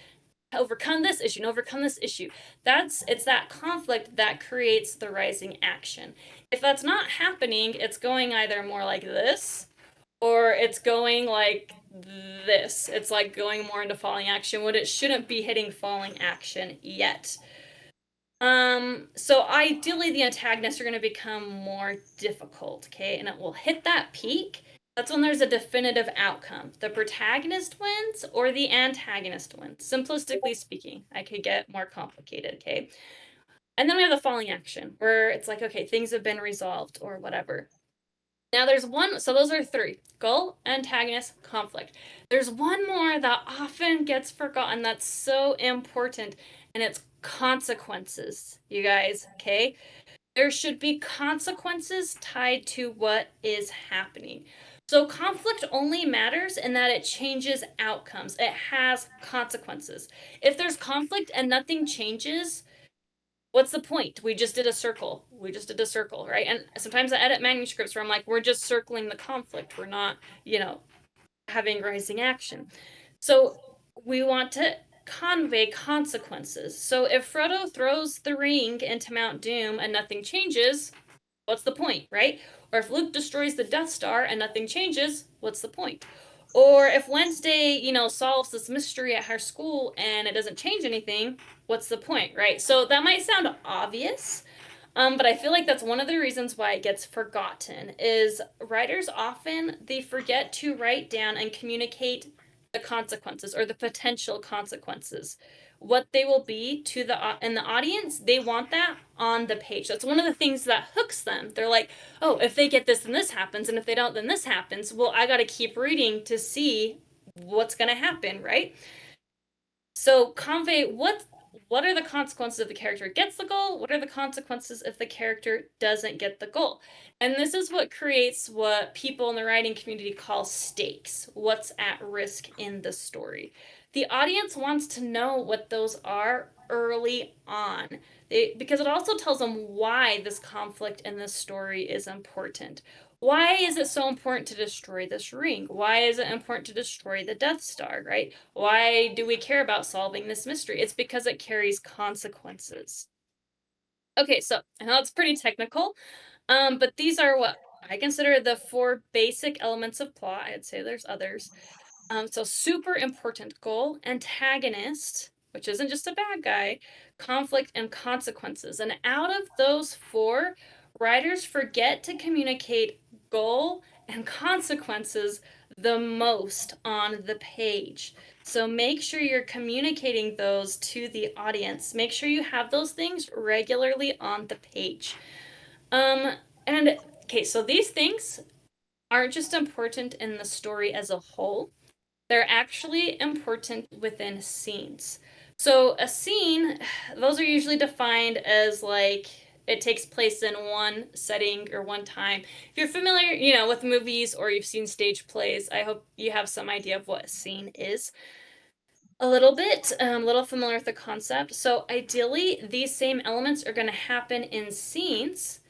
Overcome this issue and overcome this issue. It's that conflict that creates the rising action. If that's not happening, it's going either more like this, or it's going like this. It's like going more into falling action when it shouldn't be hitting falling action yet. So ideally the antagonists are going to become more difficult, okay? And it will hit that peak. That's when there's a definitive outcome. The protagonist wins or the antagonist wins. Simplistically speaking, I could get more complicated, okay? And then we have the falling action, where it's like, okay, things have been resolved or whatever. Now there's one, so those are three: goal, antagonist, conflict. There's one more that often gets forgotten that's so important, and it's consequences, you guys, okay? There should be consequences tied to what is happening. So conflict only matters in that it changes outcomes. It has consequences. If there's conflict and nothing changes, what's the point? We just did a circle. We just did a circle, right? And sometimes I edit manuscripts where I'm like, we're just circling the conflict. We're not, having rising action. So we want to convey consequences. So if Frodo throws the ring into Mount Doom and nothing changes, what's the point, right? Or if Luke destroys the Death Star and nothing changes, what's the point? Or if Wednesday, solves this mystery at her school and it doesn't change anything, what's the point, right? So that might sound obvious, but I feel like that's one of the reasons why it gets forgotten is writers often, they forget to write down and communicate the consequences or the potential consequences. What they will be to in the audience, they want that on the page. That's one of the things that hooks them. They're like, oh, if they get this, then this happens, and if they don't, then this happens. Well, I got to keep reading to see what's going to happen, right? So convey what are the consequences if the character gets the goal? What are the consequences if the character doesn't get the goal? And this is what creates what people in the writing community call stakes. What's at risk in the story? The audience wants to know what those are early on, because it also tells them why this conflict in this story is important. Why is it so important to destroy this ring? Why is it important to destroy the Death Star, right? Why do we care about solving this mystery? It's because it carries consequences. Okay, so I know it's pretty technical, but these are what I consider the 4 basic elements of plot. I'd say there's others. So super important: goal, antagonist, which isn't just a bad guy, conflict, and consequences. And out of those 4, writers forget to communicate goal and consequences the most on the page. So make sure you're communicating those to the audience. Make sure you have those things regularly on the page. And okay, so these things aren't just important in the story as a whole. They're actually important within scenes. So a scene, those are usually defined as like it takes place in one setting or one time. If you're familiar, with movies or you've seen stage plays, I hope you have some idea of what a scene is. A little bit, a little familiar with the concept. So ideally, these same elements are going to happen in scenes,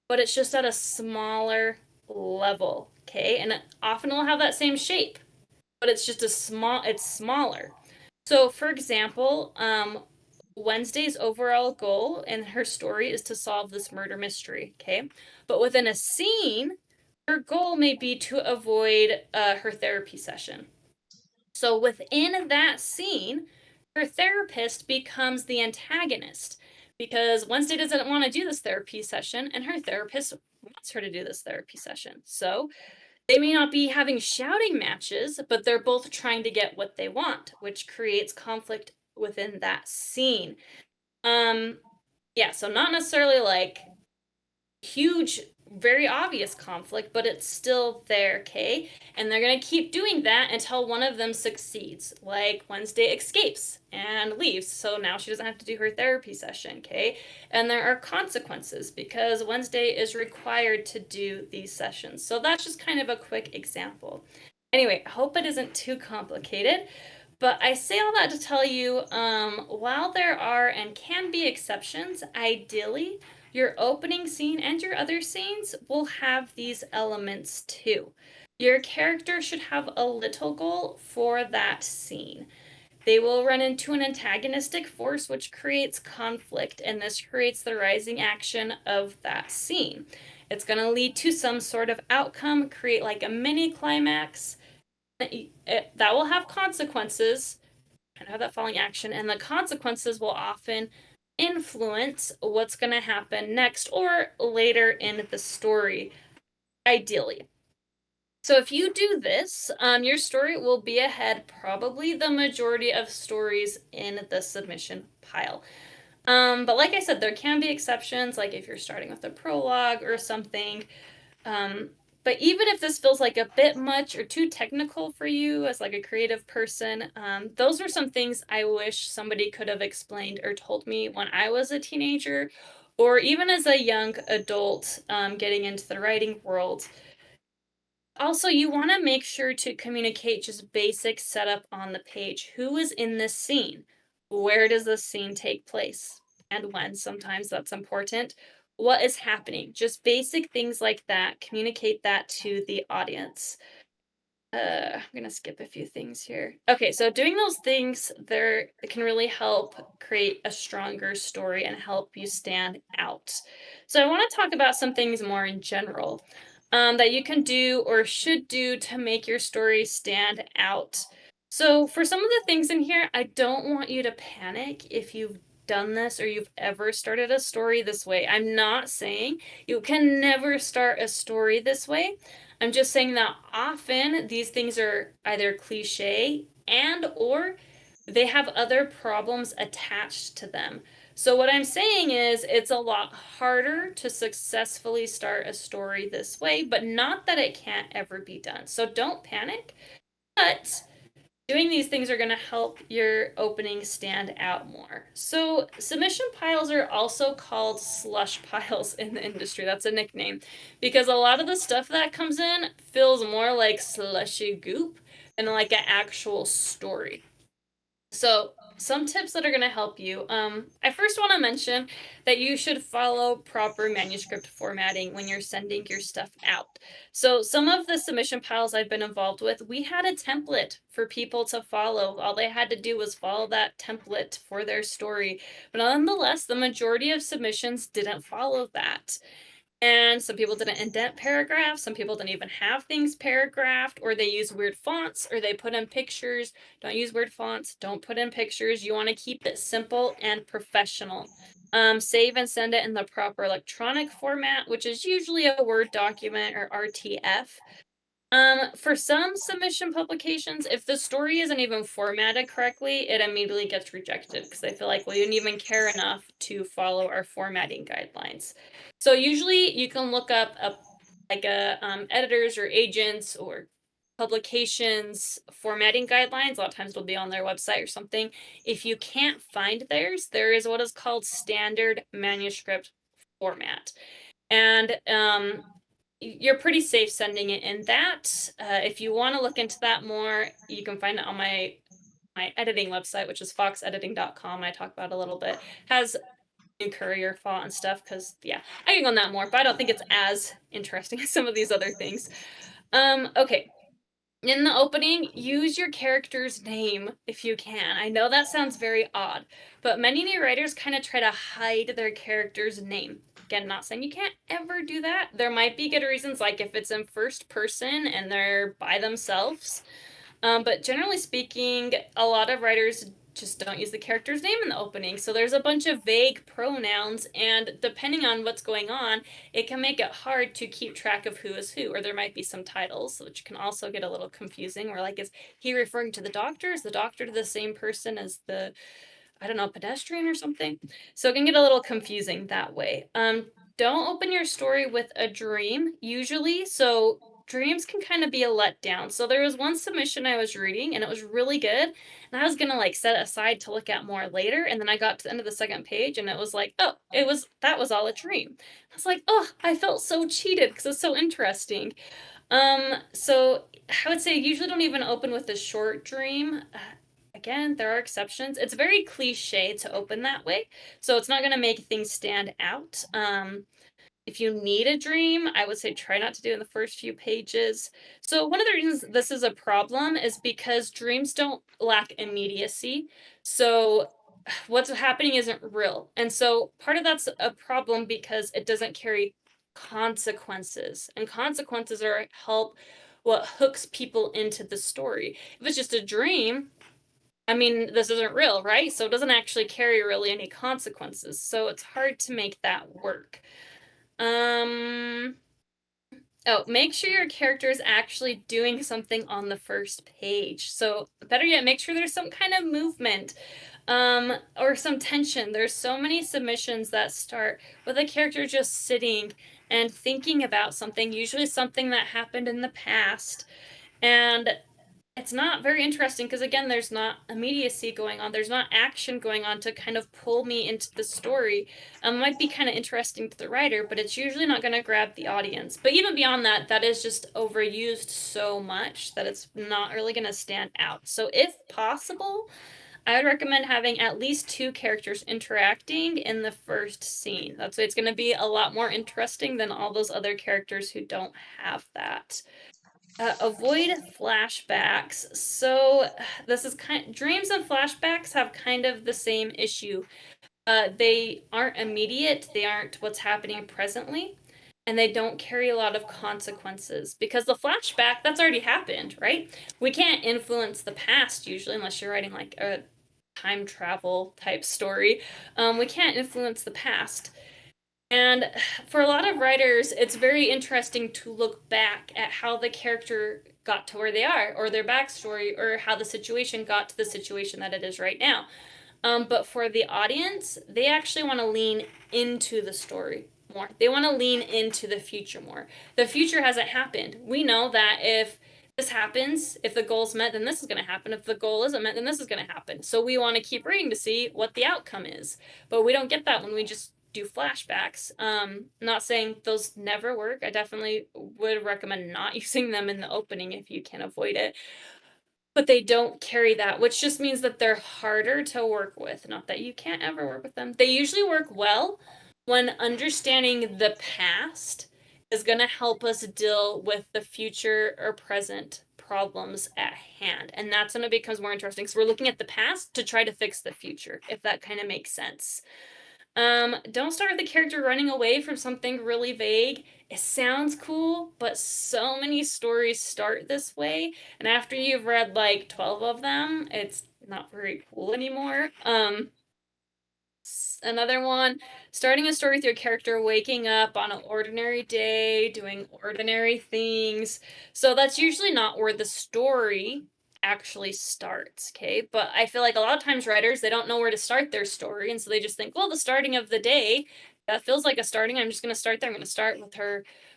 but it's just at a smaller level, okay? And it often will have that same shape, but it's just it's smaller. So for example, Wednesday's overall goal in her story is to solve this murder mystery, okay? But within a scene, her goal may be to avoid her therapy session. So within that scene, her therapist becomes the antagonist because Wednesday doesn't want to do this therapy session and her therapist wants her to do this therapy session. So They may not be having shouting matches, but they're both trying to get what they want, which creates conflict within that scene. Yeah, so not necessarily like huge, very obvious conflict, but it's still there, okay? And they're gonna keep doing that until one of them succeeds. Like Wednesday escapes and leaves, so now she doesn't have to do her therapy session, okay? And there are consequences because Wednesday is required to do these sessions. So that's just kind of a quick example. Anyway, I hope it isn't too complicated. But I say all that to tell you, while there are and can be exceptions, ideally, your opening scene and your other scenes will have these elements too. Your character should have a little goal for that scene. They will run into an antagonistic force which creates conflict, and this creates the rising action of that scene. It's going to lead to some sort of outcome, create like a mini climax. That will have consequences and have that following action, and the consequences will often influence what's going to happen next or later in the story, ideally. So if you do this, your story will be ahead probably the majority of stories in the submission pile. But like I said, there can be exceptions, like if you're starting with a prologue or something. But even if this feels like a bit much or too technical for you as like a creative person, those are some things I wish somebody could have explained or told me when I was a teenager, or even as a young adult getting into the writing world. Also, you want to make sure to communicate just basic setup on the page. Who is in this scene? Where does this scene take place? And when? Sometimes that's important. What is happening? Just basic things like that. Communicate that to the audience. I'm gonna skip a few things here. Okay, so doing those things there can really help create a stronger story and help you stand out. So I want to talk about some things more in general that you can do or should do to make your story stand out. So for some of the things in here, I don't want you to panic if you've done this or you've ever started a story this way. I'm not saying you can never start a story this way. I'm just saying that often these things are either cliche and or they have other problems attached to them. So what I'm saying is it's a lot harder to successfully start a story this way, but not that it can't ever be done. So don't panic, but doing these things are going to help your opening stand out more. So submission piles are also called slush piles in the industry. That's a nickname because a lot of the stuff that comes in feels more like slushy goop than like an actual story. So some tips that are going to help you. I first want to mention that you should follow proper manuscript formatting when you're sending your stuff out. So some of the submission piles I've been involved with, we had a template for people to follow. All they had to do was follow that template for their story. But nonetheless, the majority of submissions didn't follow that. And some people didn't indent paragraphs. Some people didn't even have things paragraphed, or they use weird fonts, or they put in pictures. Don't use weird fonts. Don't put in pictures. You want to keep it simple and professional. Save and send it in the proper electronic format, which is usually a Word document or RTF. For some submission publications, if the story isn't even formatted correctly, it immediately gets rejected because they feel like, well, you didn't even care enough to follow our formatting guidelines. So usually you can look up editors or agents or publications formatting guidelines. A lot of times it'll be on their website or something. If you can't find theirs, there is what is called standard manuscript format. And you're pretty safe sending it in that. If you want to look into that more, you can find it on my editing website, which is fawkesediting.com. I talk about it a little bit. Has new courier font and stuff because yeah, I can go on that more, but I don't think it's as interesting as some of these other things. Okay. In the opening, use your character's name if you can. I know that sounds very odd, but many new writers kind of try to hide their character's name. Again, not saying you can't ever do that. There might be good reasons, like if it's in first person and they're by themselves. But generally speaking, a lot of writers just don't use the character's name in the opening. So there's a bunch of vague pronouns, and depending on what's going on, it can make it hard to keep track of who is who. Or there might be some titles, which can also get a little confusing, where like, is he referring to the doctor? Is the doctor to the same person as the, I don't know, pedestrian or something? So it can get a little confusing that way. Don't open your story with a dream, usually. So dreams can kind of be a letdown. So there was one submission I was reading, and it was really good. And I was gonna like set it aside to look at more later. And then I got to the end of the second page, and it was like, oh, that was all a dream. I was like, oh, I felt so cheated because it's so interesting. So I would say usually don't even open with a short dream. Again, there are exceptions. It's very cliche to open that way, so it's not going to make things stand out. If you need a dream, I would say try not to do it in the first few pages. So one of the reasons this is a problem is because dreams don't lack immediacy. So what's happening isn't real. And so part of that's a problem because it doesn't carry consequences. And consequences are what hooks people into the story. If it's just a dream, I mean, this isn't real, right? So it doesn't actually carry really any consequences. So it's hard to make that work. Oh, make sure your character is actually doing something on the first page. So better yet, make sure there's some kind of movement, or some tension. There's so many submissions that start with a character just sitting and thinking about something, usually something that happened in the past. And it's not very interesting because again, there's not immediacy going on. There's not action going on to kind of pull me into the story. It might be kind of interesting to the writer, but it's usually not going to grab the audience. But even beyond that, that is just overused so much that it's not really going to stand out. So if possible, I would recommend having at least 2 characters interacting in the first scene. That's why it's going to be a lot more interesting than all those other characters who don't have that. Avoid flashbacks. So this is dreams and flashbacks have kind of the same issue. They aren't immediate, they aren't what's happening presently, and they don't carry a lot of consequences because the flashback, that's already happened, right? We can't influence the past usually unless you're writing like a time travel type story. We can't influence the past. And for a lot of writers, it's very interesting to look back at how the character got to where they are, or their backstory, or how the situation got to the situation that it is right now. But for the audience, they actually want to lean into the story more. They want to lean into the future more. The future hasn't happened. We know that if this happens, if the goal's met, then this is going to happen. If the goal isn't met, then this is going to happen. So we want to keep reading to see what the outcome is. But we don't get that when we just do flashbacks. Not saying those never work. I definitely would recommend not using them in the opening if you can avoid it. But they don't carry that, which just means that they're harder to work with. Not that you can't ever work with them. They usually work well when understanding the past is going to help us deal with the future or present problems at hand. And that's when it becomes more interesting. So we're looking at the past to try to fix the future, if that kind of makes sense. Don't start with the character running away from something really vague. It sounds cool, but so many stories start this way, and after you've read like 12 of them, it's not very cool anymore. Another one, starting a story with your character waking up on an ordinary day, doing ordinary things. So that's usually not where the story actually starts, okay? But I feel like a lot of times writers, they don't know where to start their story, and so they just think, well, the starting of the day, that feels like a starting. I'm just going to start there. I'm going to start with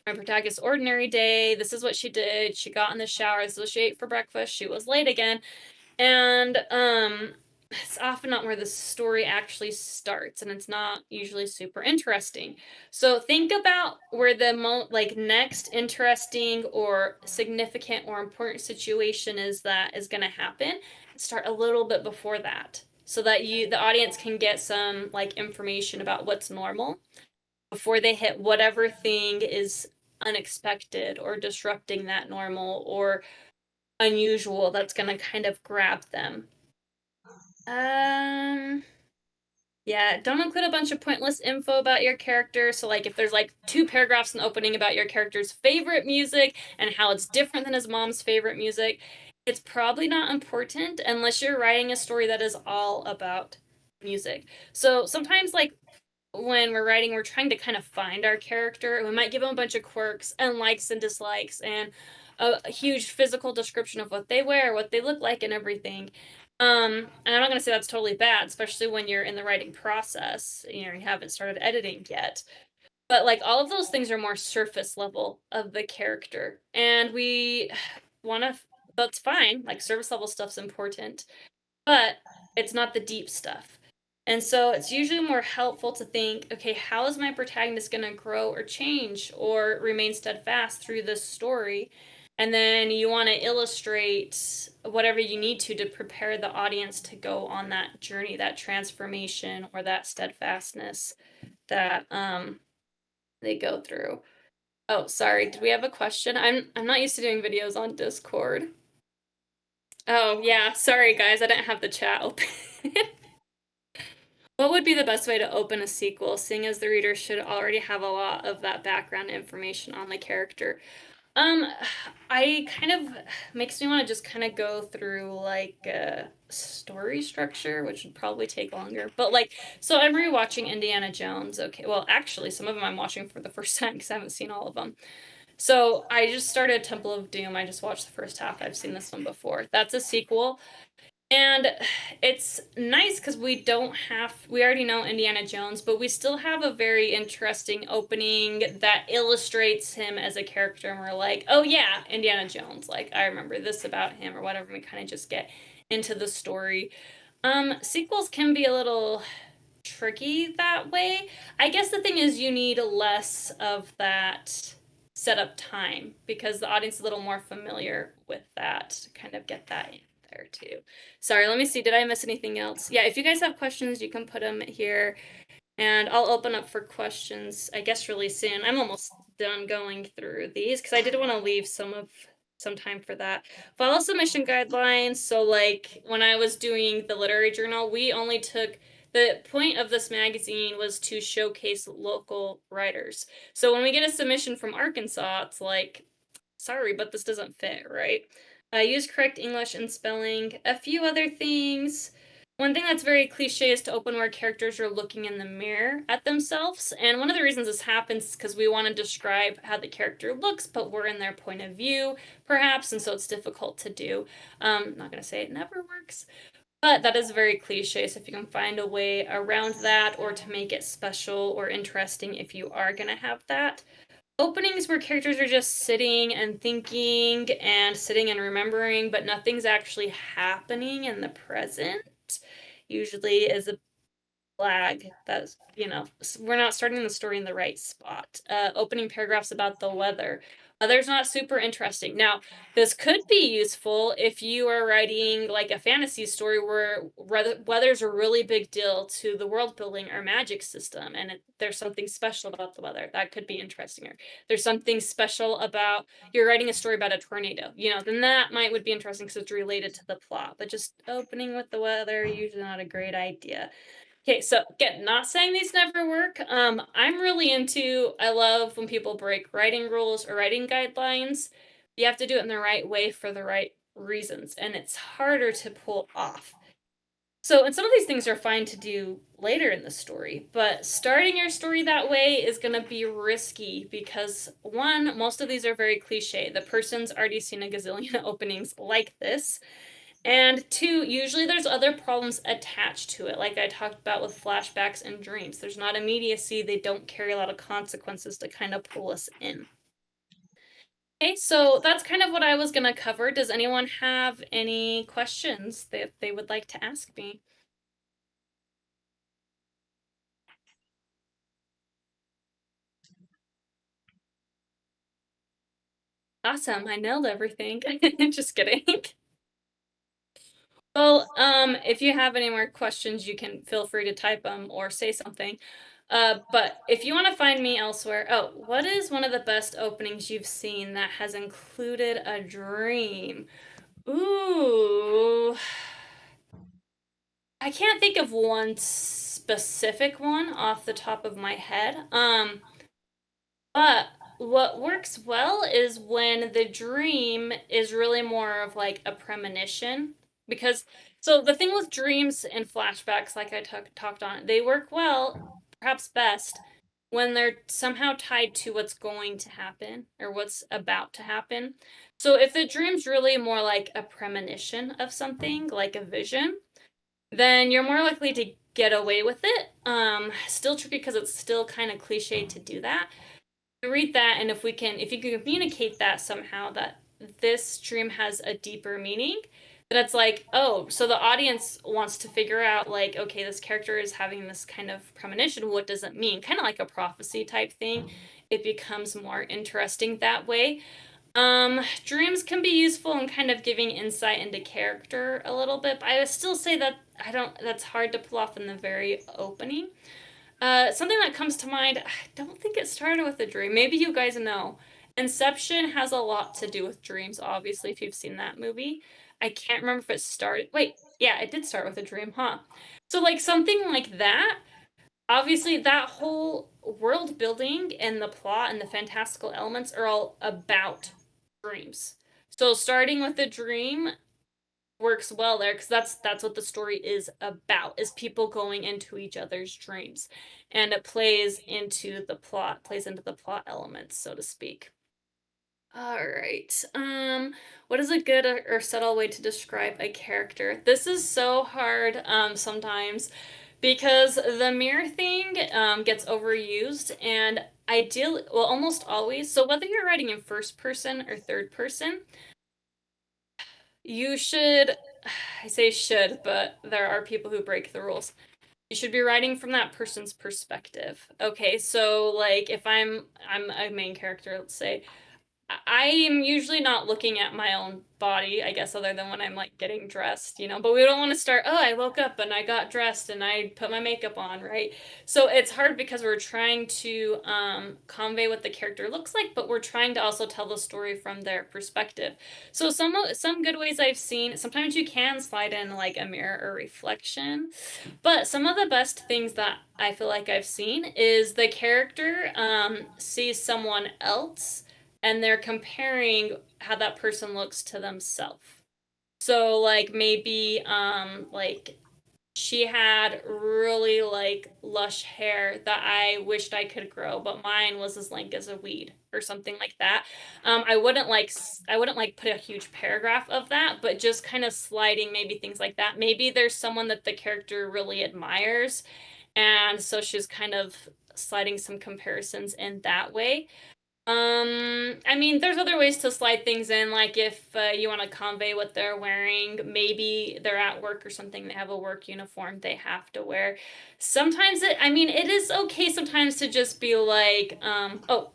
my protagonist's ordinary day. This is what she did. She got in the shower. This is what she ate for breakfast. She was late again. And it's often not where the story actually starts, and it's not usually super interesting. So think about where the next interesting or significant or important situation is that is going to happen. Start a little bit before that, so that the audience can get some like information about what's normal before they hit whatever thing is unexpected or disrupting that normal or unusual that's going to kind of grab them. Yeah, don't include a bunch of pointless info about your character. So like if there's like 2 paragraphs in the opening about your character's favorite music and how it's different than his mom's favorite music, it's probably not important unless you're writing a story that is all about music. So sometimes, like, when we're writing, we're trying to kind of find our character. We might give them a bunch of quirks and likes and dislikes and a huge physical description of what they wear, what they look like, and everything. And I'm not going to say that's totally bad, especially when you're in the writing process. You know, you haven't started editing yet. But like all of those things are more surface level of the character. And we want to, that's fine. Like surface level stuff's important, but it's not the deep stuff. And so it's usually more helpful to think, okay, how is my protagonist going to grow or change or remain steadfast through this story? And then you want to illustrate whatever you need to prepare the audience to go on that journey, that transformation, or that steadfastness that they go through. Oh, sorry. Did we have a question? I'm not used to doing videos on Discord. Oh, yeah. Sorry, guys. I didn't have the chat open. What would be the best way to open a sequel, seeing as the reader should already have a lot of that background information on the character? Um, I kind of makes me want to just kind of go through like story structure, which would probably take longer. But like, so I'm rewatching Indiana Jones. Okay, well, actually, some of them I'm watching for the first time because I haven't seen all of them. So I just started Temple of Doom. I just watched the first half. I've seen this one before. That's a sequel. And it's nice because we already know Indiana Jones, but we still have a very interesting opening that illustrates him as a character. And we're like, oh yeah, Indiana Jones. Like, I remember this about him or whatever. We kind of just get into the story. Sequels can be a little tricky that way. I guess the thing is, you need less of that setup time because the audience is a little more familiar with that to kind of get that in there too. Sorry, let me see. Did I miss anything else? Yeah, if you guys have questions, you can put them here and I'll open up for questions, I guess, really soon. I'm almost done going through these because I did want to leave some time for that. Follow submission guidelines. So like when I was doing the literary journal, we only took the point of this magazine was to showcase local writers. So when we get a submission from Arkansas, it's like, sorry, but this doesn't fit, right? Use correct English and spelling. A few other things. One thing that's very cliche is to open where characters are looking in the mirror at themselves. And one of the reasons this happens is because we want to describe how the character looks, but we're in their point of view, perhaps, and so it's difficult to do. I'm not going to say it never works, but that is very cliche. So if you can find a way around that or to make it special or interesting if you are going to have that. Openings where characters are just sitting and thinking and sitting and remembering, but nothing's actually happening in the present, usually is a flag that, you know, we're not starting the story in the right spot. Opening paragraphs about the weather. Weather's not super interesting. Now, this could be useful if you are writing like a fantasy story where weather's a really big deal to the world building or magic system, and there's something special about the weather. That could be interesting. Or there's something special about you're writing a story about a tornado, you know, then that would be interesting because it's related to the plot. But just opening with the weather, usually not a great idea. Okay, so again, not saying these never work. I'm really I love when people break writing rules or writing guidelines. You have to do it in the right way for the right reasons, and it's harder to pull off. So, and some of these things are fine to do later in the story, but starting your story that way is going to be risky because one, most of these are very cliche. The person's already seen a gazillion openings like this. And two, usually there's other problems attached to it, like I talked about with flashbacks and dreams. There's not immediacy, they don't carry a lot of consequences to kind of pull us in. Okay, so that's kind of what I was going to cover. Does anyone have any questions that they would like to ask me? Awesome, I nailed everything. Just kidding. Well, if you have any more questions, you can feel free to type them or say something. But if you want to find me elsewhere, what is one of the best openings you've seen that has included a dream? Ooh, I can't think of one specific one off the top of my head. But what works well is when the dream is really more of like a premonition. Because, so the thing with dreams and flashbacks, like I talked on, they work well, perhaps best, when they're somehow tied to what's going to happen or what's about to happen. So if the dream's really more like a premonition of something, like a vision, then you're more likely to get away with it. Still tricky because it's still kind of cliche to do that. Read that, and if you can communicate that somehow, that this dream has a deeper meaning, then it's like, oh, so the audience wants to figure out, like, okay, this character is having this kind of premonition. What does it mean? Kind of like a prophecy type thing. It becomes more interesting that way. Dreams can be useful in kind of giving insight into character a little bit, but I would still say that that's hard to pull off in the very opening. Something that comes to mind, I don't think it started with a dream. Maybe you guys know. Inception has a lot to do with dreams, obviously, if you've seen that movie. I can't remember if it started. Wait, yeah, it did start with a dream, huh? So, like, something like that, obviously, that whole world building and the plot and the fantastical elements are all about dreams. So, starting with a dream works well there because that's what the story is about, is people going into each other's dreams, and it plays into the plot elements, so to speak. All right. What is a good or subtle way to describe a character? This is so hard sometimes because the mirror thing gets overused, and ideally, well, almost always. So whether you're writing in first person or third person, you should, I say should, but there are people who break the rules. You should be writing from that person's perspective. Okay, so like if I'm a main character, let's say, I am usually not looking at my own body, I guess, other than when I'm like getting dressed, you know. But we don't want to start, oh, I woke up and I got dressed and I put my makeup on, right? So it's hard because we're trying to convey what the character looks like, but we're trying to also tell the story from their perspective. So some good ways I've seen, sometimes you can slide in like a mirror or reflection, but some of the best things that I feel like I've seen is the character sees someone else and they're comparing how that person looks to themselves. So like maybe like she had really like lush hair that I wished I could grow, but mine was as lank as a weed or something like that. I wouldn't like put a huge paragraph of that, but just kind of sliding maybe things like that. Maybe there's someone that the character really admires, and so she's kind of sliding some comparisons in that way. I mean, there's other ways to slide things in, like if you want to convey what they're wearing, maybe they're at work or something, they have a work uniform they have to wear. Sometimes I mean, it is okay sometimes to just be like, oh,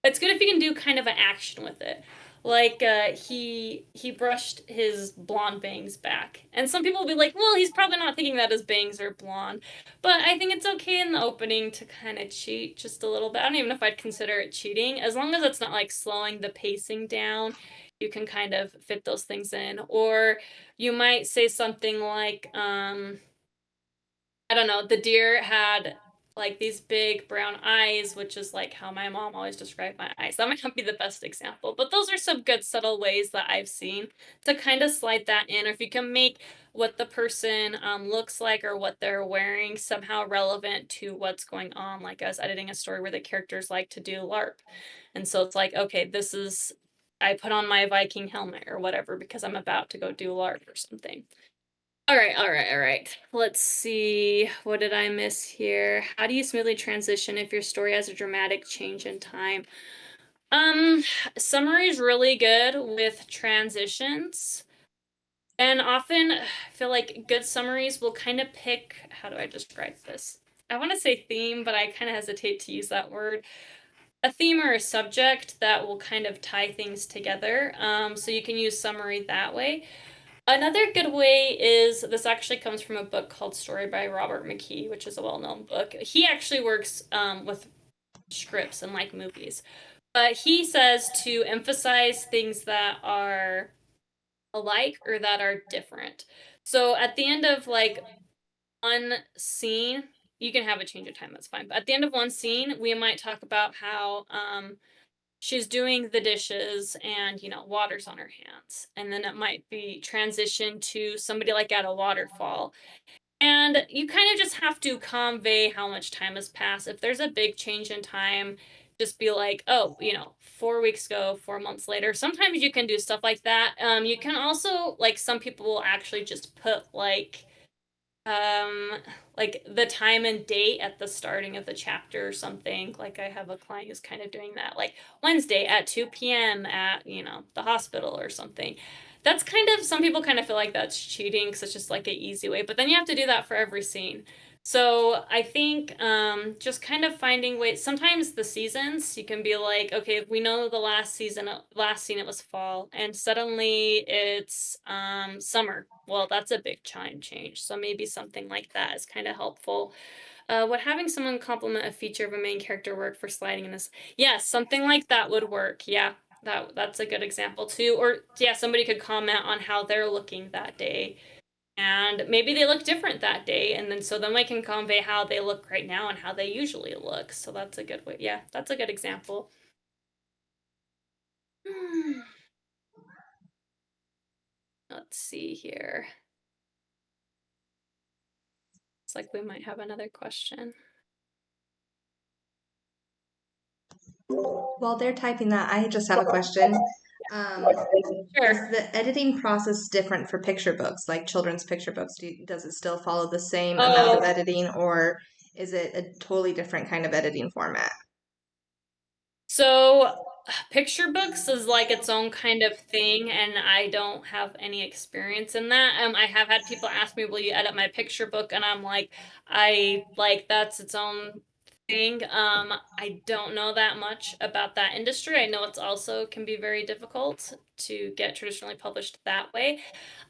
it's good if you can do kind of an action with it. Like he brushed his blonde bangs back. And some people will be like, well, he's probably not thinking that his bangs are blonde. But I think it's okay in the opening to kind of cheat just a little bit. I don't even know if I'd consider it cheating. As long as it's not like slowing the pacing down, you can kind of fit those things in. Or you might say something like, I don't know, the deer had like these big brown eyes, which is like how my mom always described my eyes. That might not be the best example, but those are some good subtle ways that I've seen to kind of slide that in. Or if you can make what the person looks like or what they're wearing somehow relevant to what's going on. Like I was editing a story where the characters like to do LARP. And so it's like, okay, I put on my Viking helmet or whatever because I'm about to go do LARP or something. All right, all right, all right. Let's see. What did I miss here? How do you smoothly transition if your story has a dramatic change in time? Um, Summary is really good with transitions. And often I feel like good summaries will kind of pick, how do I describe this? I want to say theme, but I kind of hesitate to use that word. A theme or a subject that will kind of tie things together. So you can use summary that way. Another good way is, this actually comes from a book called Story by Robert McKee, which is a well-known book. He actually works with scripts and like movies. But he says to emphasize things that are alike or that are different. So at the end of like one scene, you can have a change of time, that's fine. But at the end of one scene, we might talk about how she's doing the dishes and, water's on her hands. And then it might be transition to somebody like at a waterfall. And you kind of just have to convey how much time has passed. If there's a big change in time, just be like, oh, 4 weeks ago, 4 months later. Sometimes you can do stuff like that. You can also, like, some people will actually just put um like the time and date at the starting of the chapter or something. Like I have a client who's kind of doing that, like Wednesday at 2 p.m. at the hospital or something. That's kind of, some people kind of feel like that's cheating because it's just like an easy way, but then you have to do that for every scene. So I think just kind of finding ways. Sometimes the seasons, you can be like, okay, we know the last scene it was fall, and suddenly it's summer. Well, that's a big time change. So maybe something like that is kind of helpful. Would having someone compliment a feature of a main character work for sliding in this? Yes, something like that would work. Yeah, that's a good example too. Or yeah, somebody could comment on how they're looking that day, and maybe they look different that day, and then we can convey how they look right now and how they usually look. So that's a good way. Yeah, that's a good example. Let's see here. It's like we might have another question. While they're typing that, I just have a question. Sure. Is the editing process different for picture books, like children's picture books? Does it still follow the same amount of editing, or is it a totally different kind of editing format? So picture books is like its own kind of thing, and I don't have any experience in that. I have had people ask me, will you edit my picture book? And I'm like, that's its own thing. I don't know that much about that industry. I know it's also can be very difficult to get traditionally published that way.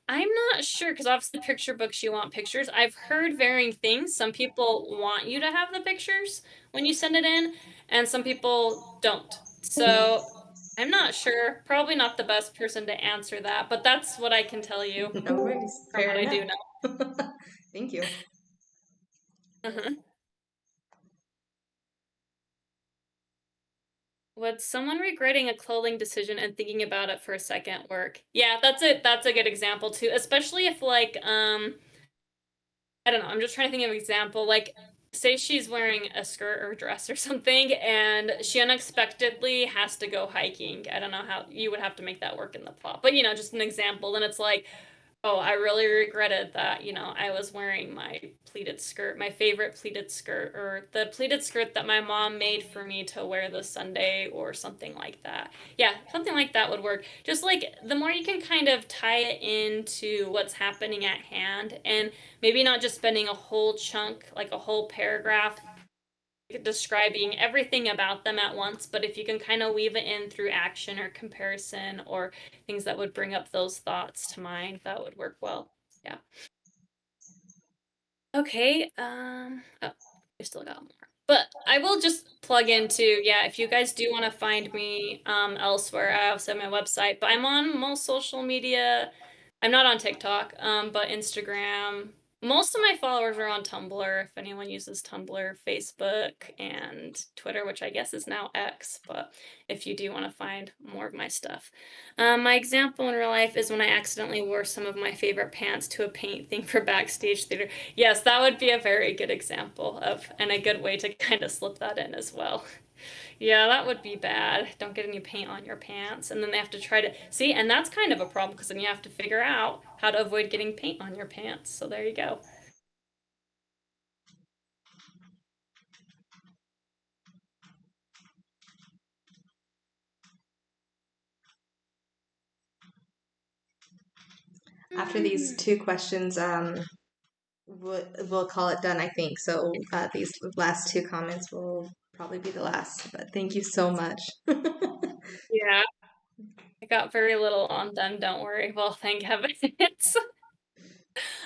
I'm not sure because obviously picture books, you want pictures. I've heard varying things. Some people want you to have the pictures when you send it in, and some people don't. So I'm not sure. Probably not the best person to answer that, but that's what I can tell you No worries. from Fair what I do enough. know. Thank you. Uh-huh. Would someone regretting a clothing decision and thinking about it for a second work? Yeah, that's it. That's a good example too, especially if like I don't know, I'm just trying to think of an example. Like, say she's wearing a skirt or dress or something, and she unexpectedly has to go hiking. I don't know how you would have to make that work in the plot, but just an example. And it's like, oh, I really regretted that, I was wearing my pleated skirt, my favorite pleated skirt, or the pleated skirt that my mom made for me to wear this Sunday, or something like that. Yeah, something like that would work. Just like the more you can kind of tie it into what's happening at hand, and maybe not just spending a whole chunk, like a whole paragraph describing everything about them at once, but if you can kind of weave it in through action or comparison or things that would bring up those thoughts to mind, that would work well. Yeah. Okay. Oh, I still got more. But I will just plug into, yeah, if you guys do want to find me elsewhere, I also have my website, but I'm on most social media. I'm not on TikTok, but Instagram. Most of my followers are on Tumblr, if anyone uses Tumblr, Facebook, and Twitter, which I guess is now X, but if you do want to find more of my stuff. My example in real life is when I accidentally wore some of my favorite pants to a paint thing for backstage theater. Yes, that would be a very good example of, and a good way to kind of slip that in as well. Yeah, that would be bad. Don't get any paint on your pants. And then they have to try to see, and that's kind of a problem because then you have to figure out how to avoid getting paint on your pants. So there you go. After these two questions, we'll call it done, I think. So these last two comments will probably be the last. But thank you so much. Yeah, I got very little on them. Don't worry. Well, thank heavens.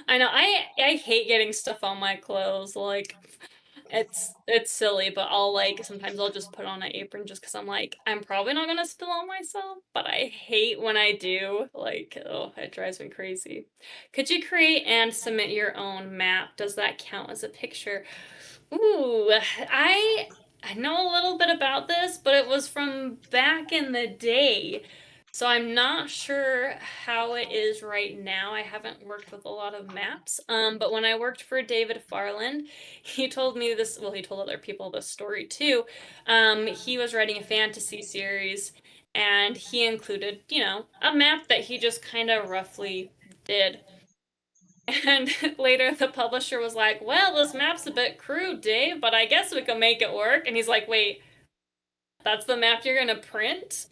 I know I hate getting stuff on my clothes. Like it's silly, but sometimes I'll just put on an apron just because I'm like, I'm probably not gonna spill on myself, but I hate when I do. Like, oh, it drives me crazy. Could you create and submit your own map? Does that count as a picture? Ooh, I I know a little bit about this, but it was from back in the day. So I'm not sure how it is right now. I haven't worked with a lot of maps. But when I worked for David Farland, he told me this, well, he told other people this story too. He was writing a fantasy series and he included, a map that he just kind of roughly did. And later the publisher was like, well, this map's a bit crude, Dave, but I guess we can make it work. And he's like, wait, that's the map you're gonna print?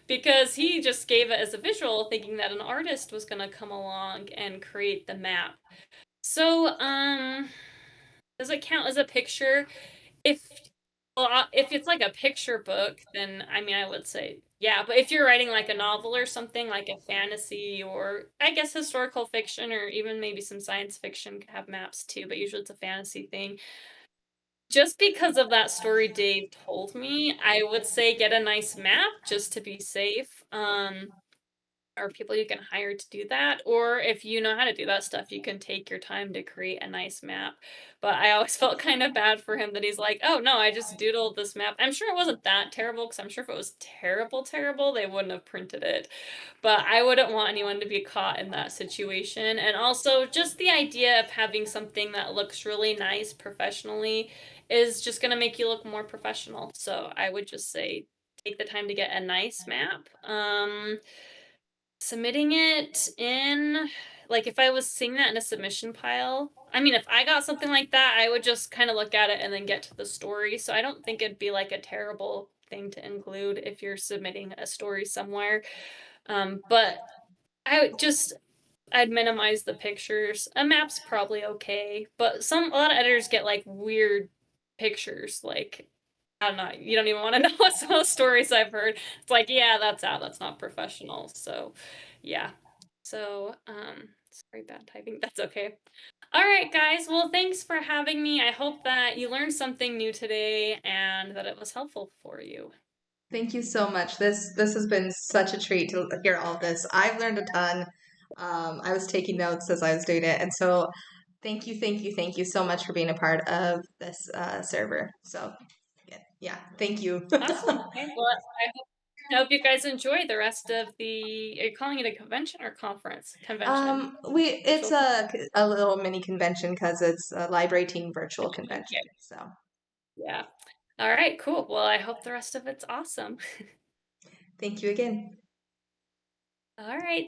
Because he just gave it as a visual, thinking that an artist was gonna come along and create the map. So, does it count as a picture? If if it's like a picture book, then I mean, I would say yeah. But if you're writing like a novel or something, like a fantasy or I guess historical fiction or even maybe some science fiction could have maps too, but usually it's a fantasy thing. Just because of that story Dave told me, I would say get a nice map just to be safe. Or people you can hire to do that. Or if you know how to do that stuff, you can take your time to create a nice map. But I always felt kind of bad for him that he's like, oh no, I just doodled this map. I'm sure it wasn't that terrible because I'm sure if it was terrible, terrible, they wouldn't have printed it. But I wouldn't want anyone to be caught in that situation. And also, just the idea of having something that looks really nice professionally is just going to make you look more professional. So I would just say take the time to get a nice map. Submitting it in, like if I was seeing that in a submission pile, I mean, if I got something like that, I would just kind of look at it and then get to the story. So I don't think it'd be like a terrible thing to include if you're submitting a story somewhere. But I would just, I'd minimize the pictures. A map's probably okay, but a lot of editors get like weird pictures, like I don't know, you don't even want to know what some of the stories I've heard. It's like, yeah, that's out, that's not professional. So, yeah. So, sorry, bad typing. That's okay. All right, guys. Well, thanks for having me. I hope that you learned something new today and that it was helpful for you. Thank you so much. This has been such a treat to hear all of this. I've learned a ton. I was taking notes as I was doing it, and so thank you so much for being a part of this server. So yeah, thank you. Awesome. Okay. Well, I hope you guys enjoy the rest of the. Are you calling it a convention or conference? Convention. It's a little mini convention because it's a library team virtual convention. Okay. So Yeah. All right. Cool. Well, I hope the rest of it's awesome. thank you again. All right.